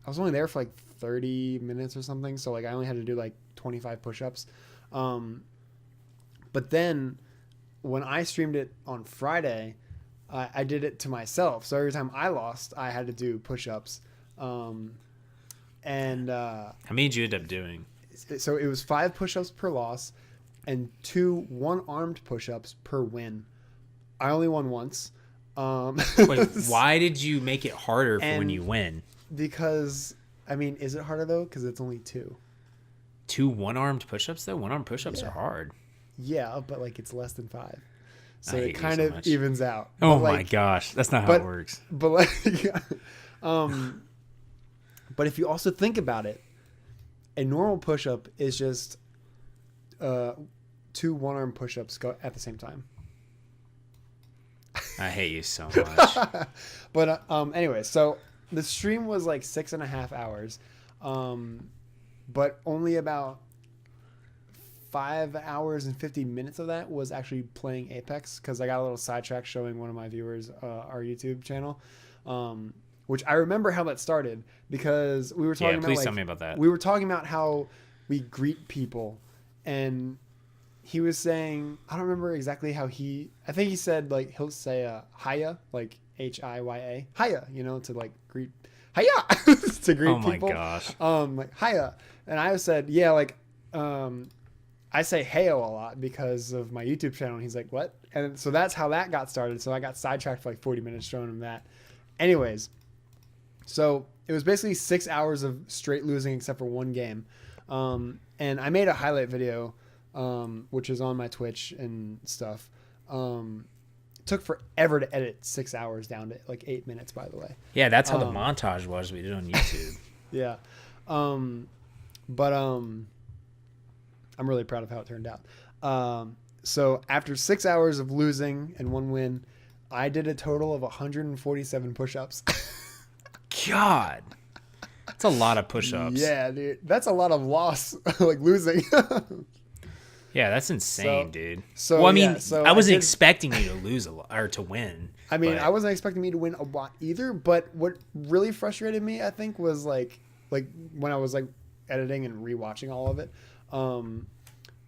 Speaker 2: I was only there for like 30 minutes or something. So like I only had to do like 25 push-ups. But then when I streamed it on Friday, I did it to myself. So every time I lost, I had to do push-ups. How
Speaker 1: many did you end up doing?
Speaker 2: So it was 5 push-ups per loss and 2 one-armed push-ups per win. I only won once.
Speaker 1: Wait, why did you make it harder for when you win?
Speaker 2: Because, I mean, is it harder though? Because it's only 2.
Speaker 1: 2 one-armed push-ups though? One-armed push-ups are hard.
Speaker 2: Yeah, but like it's less than 5. So it kind of evens out.
Speaker 1: Oh my gosh, that's not how it works.
Speaker 2: But like, but if you also think about it, a normal push-up is just 2 one-arm push-ups go at the same time.
Speaker 1: I hate you so much.
Speaker 2: But anyway, so the stream was like 6.5 hours, but only about 5 hours and 50 minutes of that was actually playing Apex because I got a little sidetracked showing one of my viewers our YouTube channel, which I remember how that started because we were talking about.
Speaker 1: Please tell me about that.
Speaker 2: We were talking about how we greet people, and he was saying, I don't remember exactly how I think he said like he'll say Heyo, like Hiya, Hiya, to like greet Hiya to greet people.
Speaker 1: Oh my gosh.
Speaker 2: Like Hiya, and I said like I say Heyo a lot because of my YouTube channel. And he's like, what? And so that's how that got started. So I got sidetracked for like 40 minutes showing him that. Anyways, so it was basically 6 hours of straight losing except for one game. And I made a highlight video, which is on my Twitch and stuff, took forever to edit 6 hours down to like 8 minutes, by the way.
Speaker 1: Yeah, that's how the montage was we did on YouTube.
Speaker 2: Yeah. But I'm really proud of how it turned out. So after 6 hours of losing and 1 win, I did a total of 147 push-ups.
Speaker 1: God. That's a lot of push-ups.
Speaker 2: Yeah, dude. That's a lot of loss, like losing.
Speaker 1: Yeah, that's insane, dude.
Speaker 2: So,
Speaker 1: well, I mean,
Speaker 2: yeah,
Speaker 1: I wasn't expecting you to lose a lot or to win.
Speaker 2: I mean, I wasn't expecting me to win a lot either, but what really frustrated me, I think, was like when I was like editing and rewatching all of it,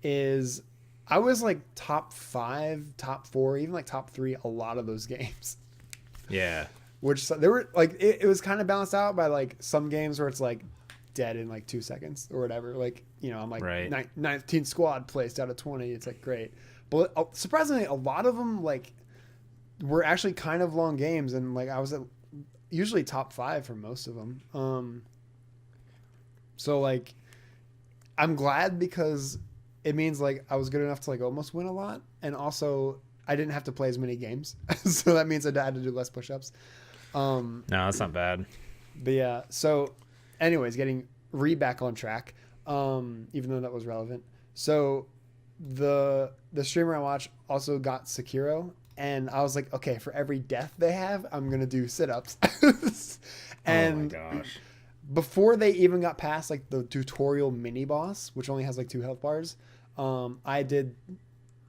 Speaker 2: is I was like top 5, top 4, even like top 3 a lot of those games.
Speaker 1: Yeah.
Speaker 2: Which they were like, it was kind of balanced out by like some games where it's like dead in like 2 seconds or whatever. Like, you know, I'm like 19th squad placed out of 20. It's like great. But surprisingly, a lot of them like were actually kind of long games. And like I was at usually top 5 for most of them. So like I'm glad because it means like I was good enough to like almost win a lot. And also I didn't have to play as many games. So that means I had to do less push-ups.
Speaker 1: No, that's not bad.
Speaker 2: But yeah, so anyways, getting back on track, even though that was relevant. So the streamer I watch also got Sekiro, and I was like, okay, for every death they have, I'm going to do sit-ups. And
Speaker 1: oh my gosh.
Speaker 2: Before they even got past like the tutorial mini boss, which only has like 2 health bars, I did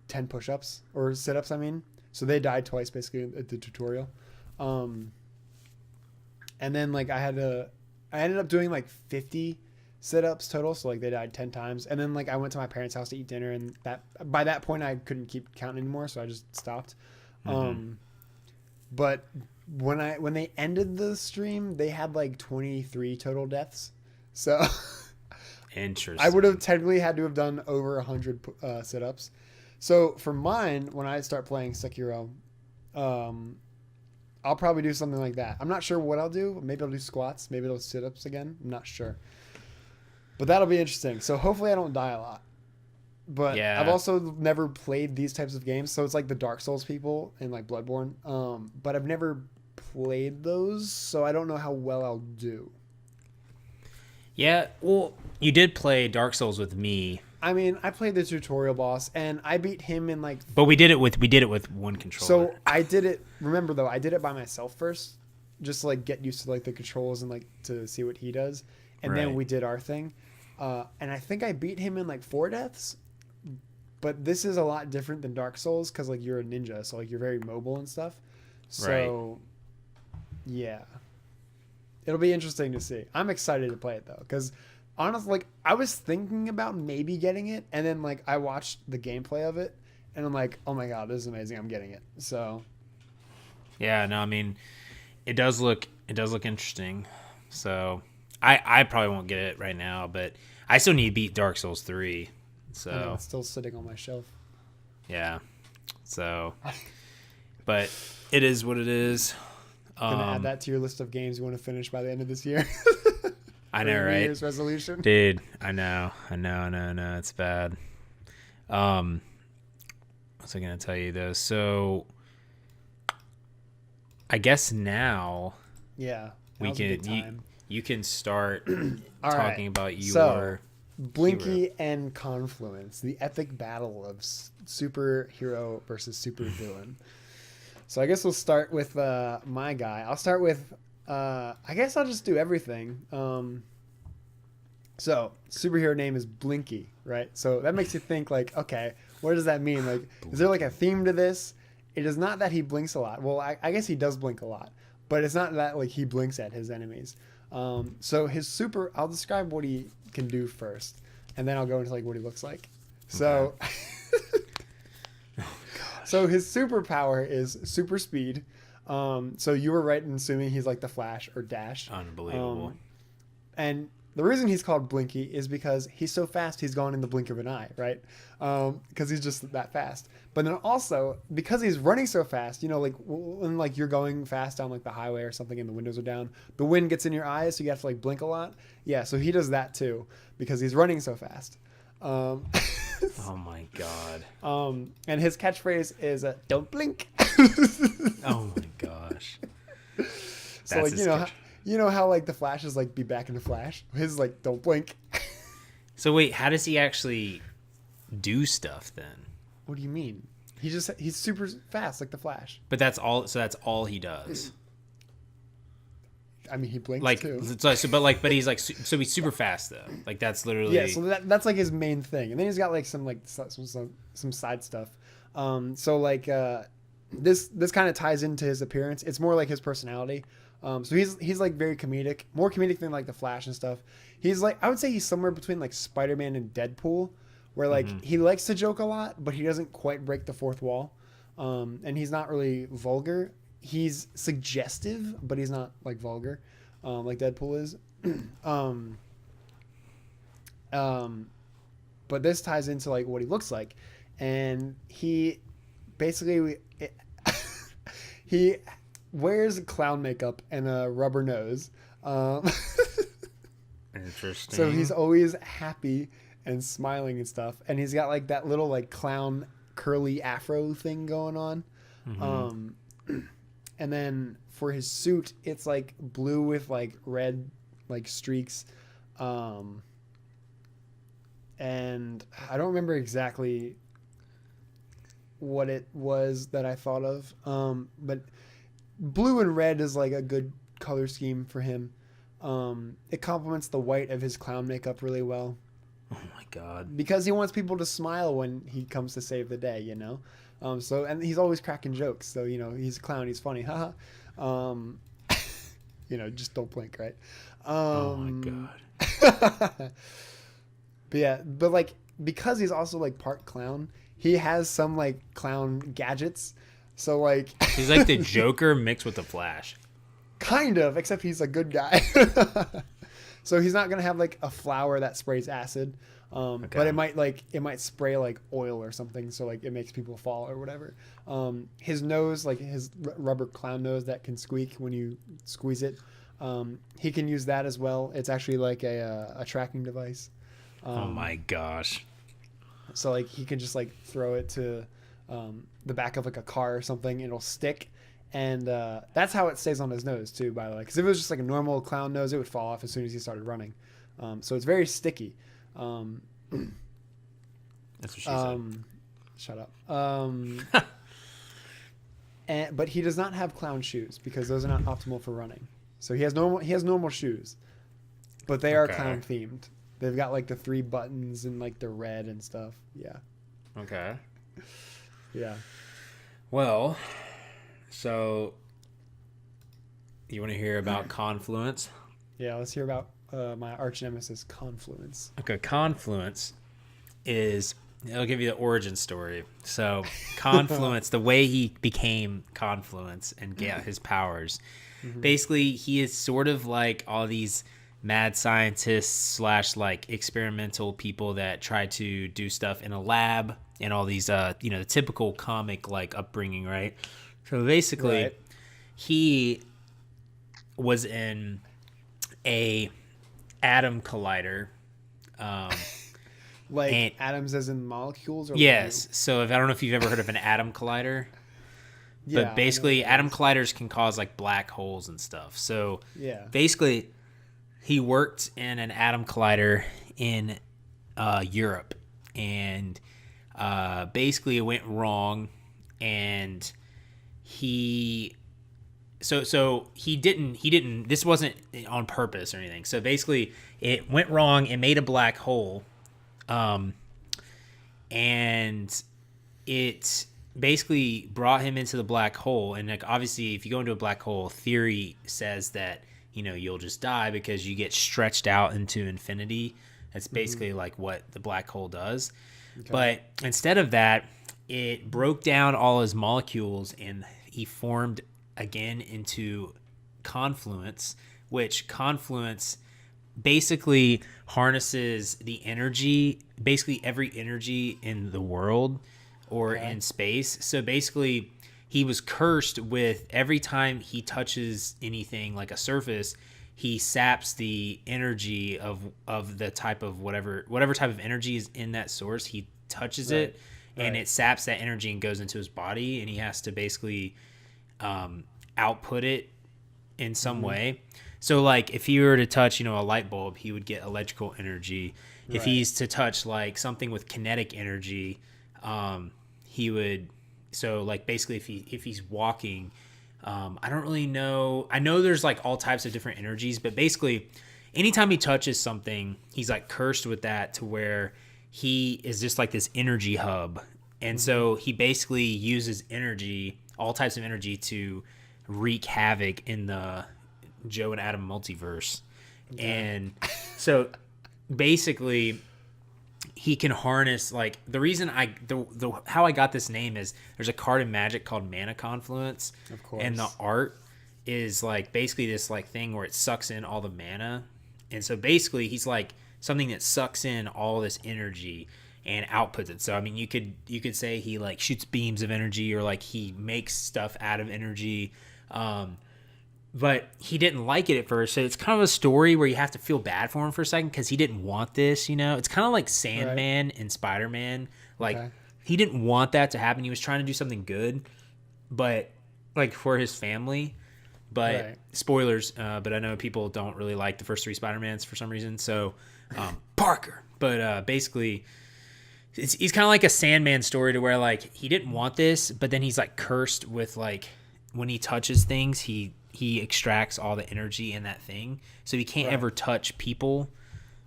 Speaker 2: 10 push-ups or sit-ups, I mean. So they died twice basically at the tutorial. And then like I ended up doing like 50 sit-ups total. So like they died 10 times. And then like I went to my parents' house to eat dinner, and by that point I couldn't keep counting anymore. So I just stopped. But when they ended the stream, they had like 23 total deaths. So
Speaker 1: interesting.
Speaker 2: I would have technically had to have done over 100 sit-ups. So for mine, when I start playing Sekiro, I'll probably do something like that. I'm not sure what I'll do. Maybe I'll do squats. Maybe I'll sit-ups again. I'm not sure. But that'll be interesting. So hopefully I don't die a lot. But yeah. I've also never played these types of games. So it's like the Dark Souls people and like Bloodborne. But I've never played those. So I don't know how well I'll do.
Speaker 1: Yeah, well, you did play Dark Souls with me.
Speaker 2: I mean, I played the tutorial boss, and I beat him in like.
Speaker 1: But we did it with one controller.
Speaker 2: So I did it. Remember though, I did it by myself first, just to like get used to like the controls and like to see what he does, and then we did our thing. And I think I beat him in like 4 deaths. But this is a lot different than Dark Souls because like you're a ninja, so like you're very mobile and stuff. So, yeah, it'll be interesting to see. I'm excited to play it though, because. Honestly, like I was thinking about maybe getting it, and then like I watched the gameplay of it, and I'm like, oh my god, this is amazing! I'm getting it. So,
Speaker 1: yeah, no, I mean, it does look interesting. So, I probably won't get it right now, but I still need to beat Dark Souls 3. So
Speaker 2: I know, it's still sitting on my shelf.
Speaker 1: Yeah. So, but it is what it is.
Speaker 2: Gonna add that to your list of games you want to finish by the end of this year.
Speaker 1: I know, right? New
Speaker 2: Year's resolution.
Speaker 1: Dude, I know. It's bad. What was I going to tell you, though? So, I guess now...
Speaker 2: Yeah.
Speaker 1: We can... You can start talking about your...
Speaker 2: So, Blinky hero. And Confluence. The epic battle of superhero versus supervillain. So, I guess we'll start with my guy. I'll start with... I guess I'll just do everything. So superhero name is Blinky, right? So that makes you think like, okay, what does that mean? Like, is there like a theme to this? It is not that he blinks a lot. Well, I guess he does blink a lot, but it's not that like he blinks at his enemies. So his I'll describe what he can do first, and then I'll go into like what he looks like. So, so his superpower is super speed. So you were right in assuming he's like the Flash or Dash.
Speaker 1: Unbelievable.
Speaker 2: And the reason he's called Blinky is because he's so fast he's gone in the blink of an eye, right? Because he's just that fast. But then also, because he's running so fast, you know, like when like you're going fast down like the highway or something and the windows are down, the wind gets in your eyes, so you have to like blink a lot. Yeah, so he does that too because he's running so fast.
Speaker 1: Oh my god.
Speaker 2: And his catchphrase is "Don't blink."
Speaker 1: Oh my gosh.
Speaker 2: So like you know how like the Flash is like be back in the Flash. His like don't blink.
Speaker 1: So wait, how does he actually do stuff then?
Speaker 2: What do you mean? He's super fast like the Flash.
Speaker 1: But that's all. So that's all he does.
Speaker 2: I mean, he blinks
Speaker 1: Like,
Speaker 2: too.
Speaker 1: but he's like, so he's super fast though. Like that's literally.
Speaker 2: Yeah, so that's like his main thing, and then he's got like some side stuff. So like this kind of ties into his appearance. It's more like his personality. So he's like very comedic, more comedic than like the Flash and stuff. He's like, I would say he's somewhere between like Spider-Man and Deadpool, where like he likes to joke a lot, but he doesn't quite break the fourth wall. And he's not really vulgar. He's suggestive, but he's not like vulgar, like Deadpool is. But this ties into like what he looks like, and he basically he wears clown makeup and a rubber nose.
Speaker 1: Interesting.
Speaker 2: So he's always happy and smiling and stuff, and he's got like that little like clown curly afro thing going on. And then for his suit, it's like blue with like red like streaks. And I don't remember exactly what it was that I thought of. But blue and red is like a good color scheme for him. It complements the white of his clown makeup really well.
Speaker 1: Oh my god.
Speaker 2: Because he wants people to smile when he comes to save the day, you know? And he's always cracking jokes. So, you know, he's a clown. He's funny. Haha. You know, just don't blink, right?
Speaker 1: Oh my god.
Speaker 2: But yeah, but like, because he's also like part clown, he has some like clown gadgets. So like,
Speaker 1: he's like the Joker mixed with the Flash.
Speaker 2: Kind of, except he's a good guy. So he's not going to have like a flower that sprays acid. But it might spray like oil or something, so like it makes people fall or whatever. His nose, like his rubber clown nose that can squeak when you squeeze it, he can use that as well. It's actually like a tracking device.
Speaker 1: Oh my gosh!
Speaker 2: So like he can just like throw it to the back of like a car or something, and it'll stick. And that's how it stays on his nose too, by the way. Because if it was just like a normal clown nose, it would fall off as soon as he started running. So it's very sticky.
Speaker 1: That's what she said.
Speaker 2: Shut up. But he does not have clown shoes because those are not optimal for running. So he has normal shoes, but they are clown themed. They've got like the 3 buttons and like the red and stuff. Yeah.
Speaker 1: Okay.
Speaker 2: Yeah.
Speaker 1: Well, so you want to hear about Confluence?
Speaker 2: Yeah, let's hear about my arch nemesis, Confluence.
Speaker 1: Okay, Confluence is, I'll give you the origin story. So Confluence, the way he became Confluence and get his powers, basically he is sort of like all these mad scientists / like experimental people that try to do stuff in a lab and all these the typical comic like upbringing, right? So basically he was in a atom collider,
Speaker 2: like atoms as in molecules, or
Speaker 1: yes. So I don't know if you've ever heard of an atom collider. Yeah, but basically atom colliders can cause like black holes and stuff. So
Speaker 2: yeah,
Speaker 1: basically he worked in an atom collider in Europe, and basically it went wrong, and he didn't, this wasn't on purpose or anything. So basically it went wrong and made a black hole. And it basically brought him into the black hole. And like, obviously if you go into a black hole, theory says that, you'll just die because you get stretched out into infinity. That's basically like what the black hole does. Okay. But instead of that, it broke down all his molecules and he formed again into Confluence, which Confluence basically harnesses the energy, basically every energy in the world or in space. So basically he was cursed with every time he touches anything like a surface, he saps the energy of the type of whatever type of energy is in that source. He touches it and
Speaker 2: Right.
Speaker 1: it saps that energy and goes into his body, and he has to basically output it in some way. So like if he were to touch, a light bulb, he would get electrical energy. If
Speaker 2: Right.
Speaker 1: he's to touch like something with kinetic energy, he would. So like basically, if he's walking, I don't really know. I know there's like all types of different energies, but basically, anytime he touches something, he's like cursed with that to where he is just like this energy hub, and so he basically uses energy, all types of energy, to wreak havoc in the Joe and Adam multiverse. And so basically he can harness, like, the reason how I got this name is there's a card in Magic called Mana Confluence.
Speaker 2: Of course.
Speaker 1: And the art is like basically this like thing where it sucks in all the mana. And so basically he's like something that sucks in all this energy and outputs it. So I mean you could say he like shoots beams of energy, or like he makes stuff out of energy. But he didn't like it at first, so it's kind of a story where you have to feel bad for him for a second because he didn't want this, It's kind of like Sandman and Spider-Man. Like, he didn't want that to happen. He was trying to do something good, but, like, for his family. But, spoilers, but I know people don't really like the first 3 Spider-Mans for some reason, so, Parker. But, basically, he's kind of like a Sandman story to where, like, he didn't want this, but then he's, like, cursed with, like, when he touches things, he extracts all the energy in that thing, so he can't ever touch people,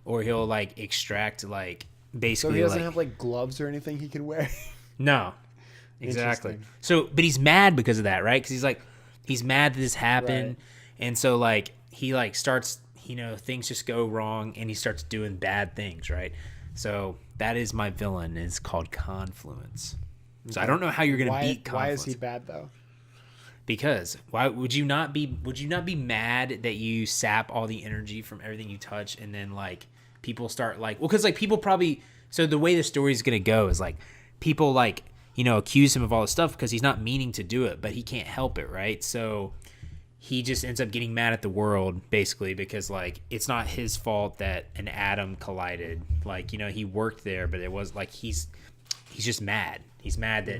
Speaker 1: or he'll like extract like basically. So
Speaker 2: he doesn't have like gloves or anything he can wear.
Speaker 1: No, exactly. So, but he's mad because of that, right? Because he's mad that this happened, and so like he like starts, things just go wrong, and he starts doing bad things, right? So that is my villain. Is called Confluence. So I don't know how you're gonna beat Confluence.
Speaker 2: Why is he bad though?
Speaker 1: Because why would you not be mad that you sap all the energy from everything you touch, and then like people start like, well, because like people probably, so the way the story is gonna go is like people like accuse him of all this stuff because he's not meaning to do it, but he can't help it, right? So he just ends up getting mad at the world basically because like it's not his fault that an atom collided. Like he worked there, but it was like he's just mad. He's mad that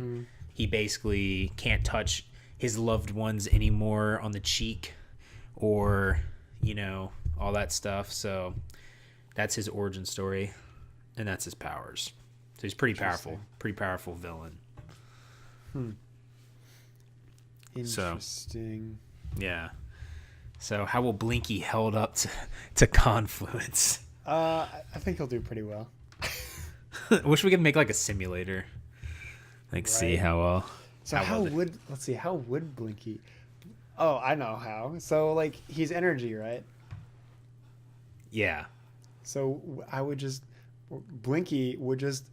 Speaker 1: he basically can't touch his loved ones anymore on the cheek, or all that stuff. So that's his origin story, and that's his powers. So he's pretty powerful villain.
Speaker 2: Interesting.
Speaker 1: So, yeah. So how will Blinky held up to Confluence?
Speaker 2: I think he'll do pretty well.
Speaker 1: Wish we could make like a simulator, see how well.
Speaker 2: So how would Blinky? Oh, I know how. So like he's energy, right?
Speaker 1: Yeah.
Speaker 2: So Blinky would just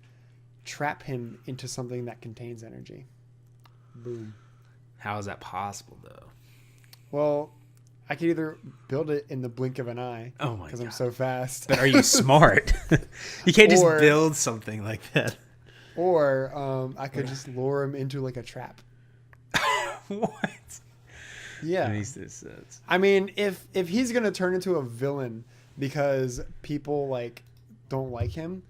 Speaker 2: trap him into something that contains energy. Boom.
Speaker 1: How is that possible though?
Speaker 2: Well, I could either build it in the blink of an eye.
Speaker 1: Oh my god.
Speaker 2: Because I'm so fast.
Speaker 1: But are you smart? You can't just build something like that.
Speaker 2: Or I could just lure him into like a trap.
Speaker 1: What?
Speaker 2: Yeah.
Speaker 1: Makes this sense.
Speaker 2: I mean, if he's gonna turn into a villain because people like don't like him,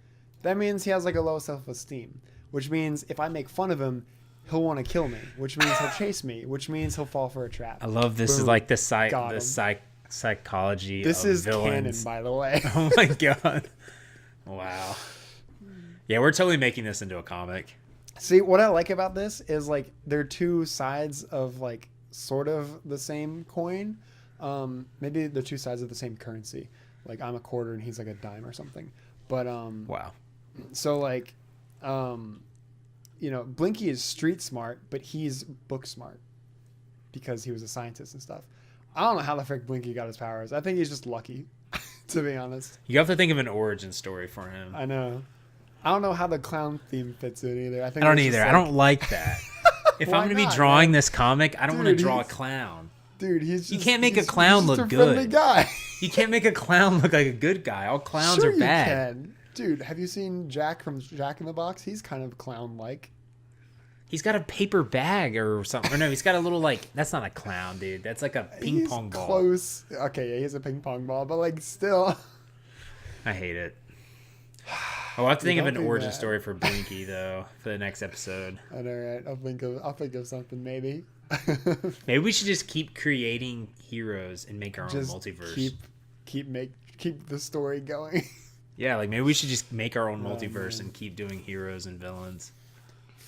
Speaker 2: that means he has like a low self-esteem. Which means if I make fun of him, he'll want to kill me. Which means he'll chase me. Which means he'll fall for a trap.
Speaker 1: I love this.
Speaker 2: Boom.
Speaker 1: Is like the psychology.
Speaker 2: This
Speaker 1: of
Speaker 2: is
Speaker 1: villains.
Speaker 2: canon, by the way.
Speaker 1: Oh my god! Wow. Yeah, we're totally making this into a comic.
Speaker 2: See, what I like about this is like they're two sides of like sort of the same coin. Maybe they're two sides of the same currency. Like I'm a quarter and he's like a dime or something. But
Speaker 1: wow.
Speaker 2: So like Blinky is street smart, but he's book smart because he was a scientist and stuff. I don't know how the frick Blinky got his powers. I think he's just lucky, to be honest.
Speaker 1: You have to think of an origin story for him.
Speaker 2: I know. I don't know how the clown theme fits in either. I
Speaker 1: don't either. I don't like that. If I'm going to be drawing this comic, I don't want to draw a clown.
Speaker 2: Dude, you
Speaker 1: can't make a clown look good.
Speaker 2: Guy.
Speaker 1: You can't make a clown look like a good guy. All clowns are bad.
Speaker 2: You can. Dude, have you seen Jack from Jack in the Box? He's kind of clown-like.
Speaker 1: He's got a paper bag or something. Or no, he's got a little like. That's not a clown, dude. That's like a ping pong ball.
Speaker 2: Close. Okay, yeah, he's a ping pong ball, but like still.
Speaker 1: I hate it. Oh, I have to think of
Speaker 2: Don't
Speaker 1: an
Speaker 2: be
Speaker 1: origin
Speaker 2: mad.
Speaker 1: story for Blinky though for the next episode.
Speaker 2: All right, I'll think of something maybe.
Speaker 1: Maybe we should just keep creating heroes and make our
Speaker 2: Just
Speaker 1: own multiverse.
Speaker 2: keep the story going.
Speaker 1: Yeah, like maybe we should just make our own
Speaker 2: Oh,
Speaker 1: multiverse
Speaker 2: man.
Speaker 1: and keep doing heroes and villains.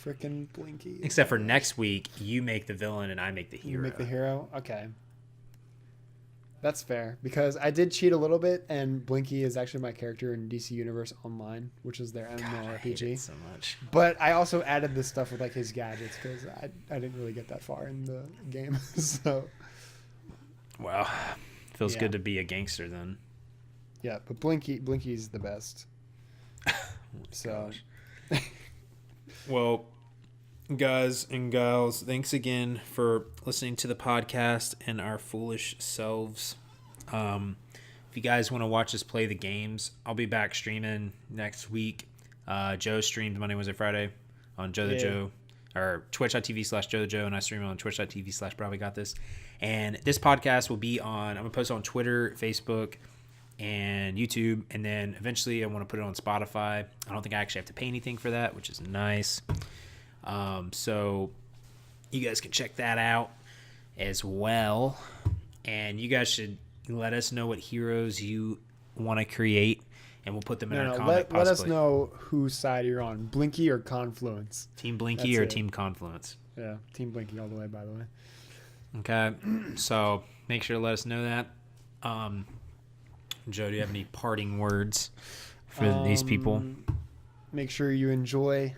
Speaker 2: Frickin' Blinky.
Speaker 1: Except for next week, you make the villain and I make the hero.
Speaker 2: You make the hero? Okay. That's fair because I did cheat a little bit, and Blinky is actually my character in DC Universe Online, which is their
Speaker 1: God, I hate
Speaker 2: MMORPG.
Speaker 1: it so much.
Speaker 2: But I also added this stuff with like his gadgets because I didn't really get that far in the game. So
Speaker 1: Wow, feels
Speaker 2: Yeah.
Speaker 1: good to be a gangster then.
Speaker 2: yeah, but Blinky's the best. So
Speaker 1: Well, guys and gals, thanks again for listening to the podcast and our foolish selves. If you guys want to watch us play the games, I'll be back streaming next week. Joe streamed Monday, Wednesday, Friday on Joe the
Speaker 2: Yeah.
Speaker 1: Joe, or twitch.tv/Joe the Joe, and I stream on twitch.tv/Probably Got This. And this podcast will be on, I'm going to post it on Twitter, Facebook, and YouTube, and then eventually I want to put it on Spotify. I don't think I actually have to pay anything for that, which is nice. So you guys can check that out as well, and you guys should let us know what heroes you want to create, and we'll put them in our comment.
Speaker 2: let us
Speaker 1: possibly.
Speaker 2: know whose side you're on, Blinky or Confluence.
Speaker 1: Team Blinky
Speaker 2: That's
Speaker 1: or
Speaker 2: it.
Speaker 1: Team Confluence.
Speaker 2: Yeah, Team Blinky all the way. By the way.
Speaker 1: Okay, so make sure to let us know that. Joe, do you have any parting words for these people?
Speaker 2: Make sure you enjoy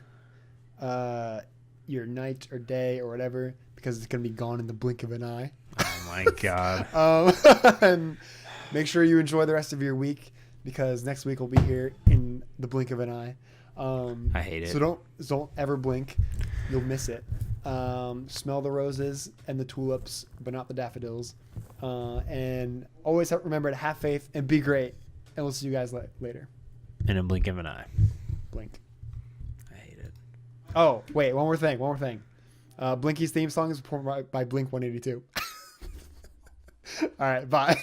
Speaker 2: your night or day or whatever, because it's gonna be gone in the blink of an eye.
Speaker 1: Oh my God.
Speaker 2: And make sure you enjoy the rest of your week, because next week we'll be here in the blink of an eye.
Speaker 1: I hate it.
Speaker 2: So don't ever blink. You'll miss it. Smell the roses and the tulips, but not the daffodils. And always remember to have faith and be great. And we'll see you guys later.
Speaker 1: In a blink of an eye.
Speaker 2: Blink.
Speaker 1: I hate it.
Speaker 2: Oh, wait, one more thing. Blinky's theme song is performed by Blink 182. All right, bye.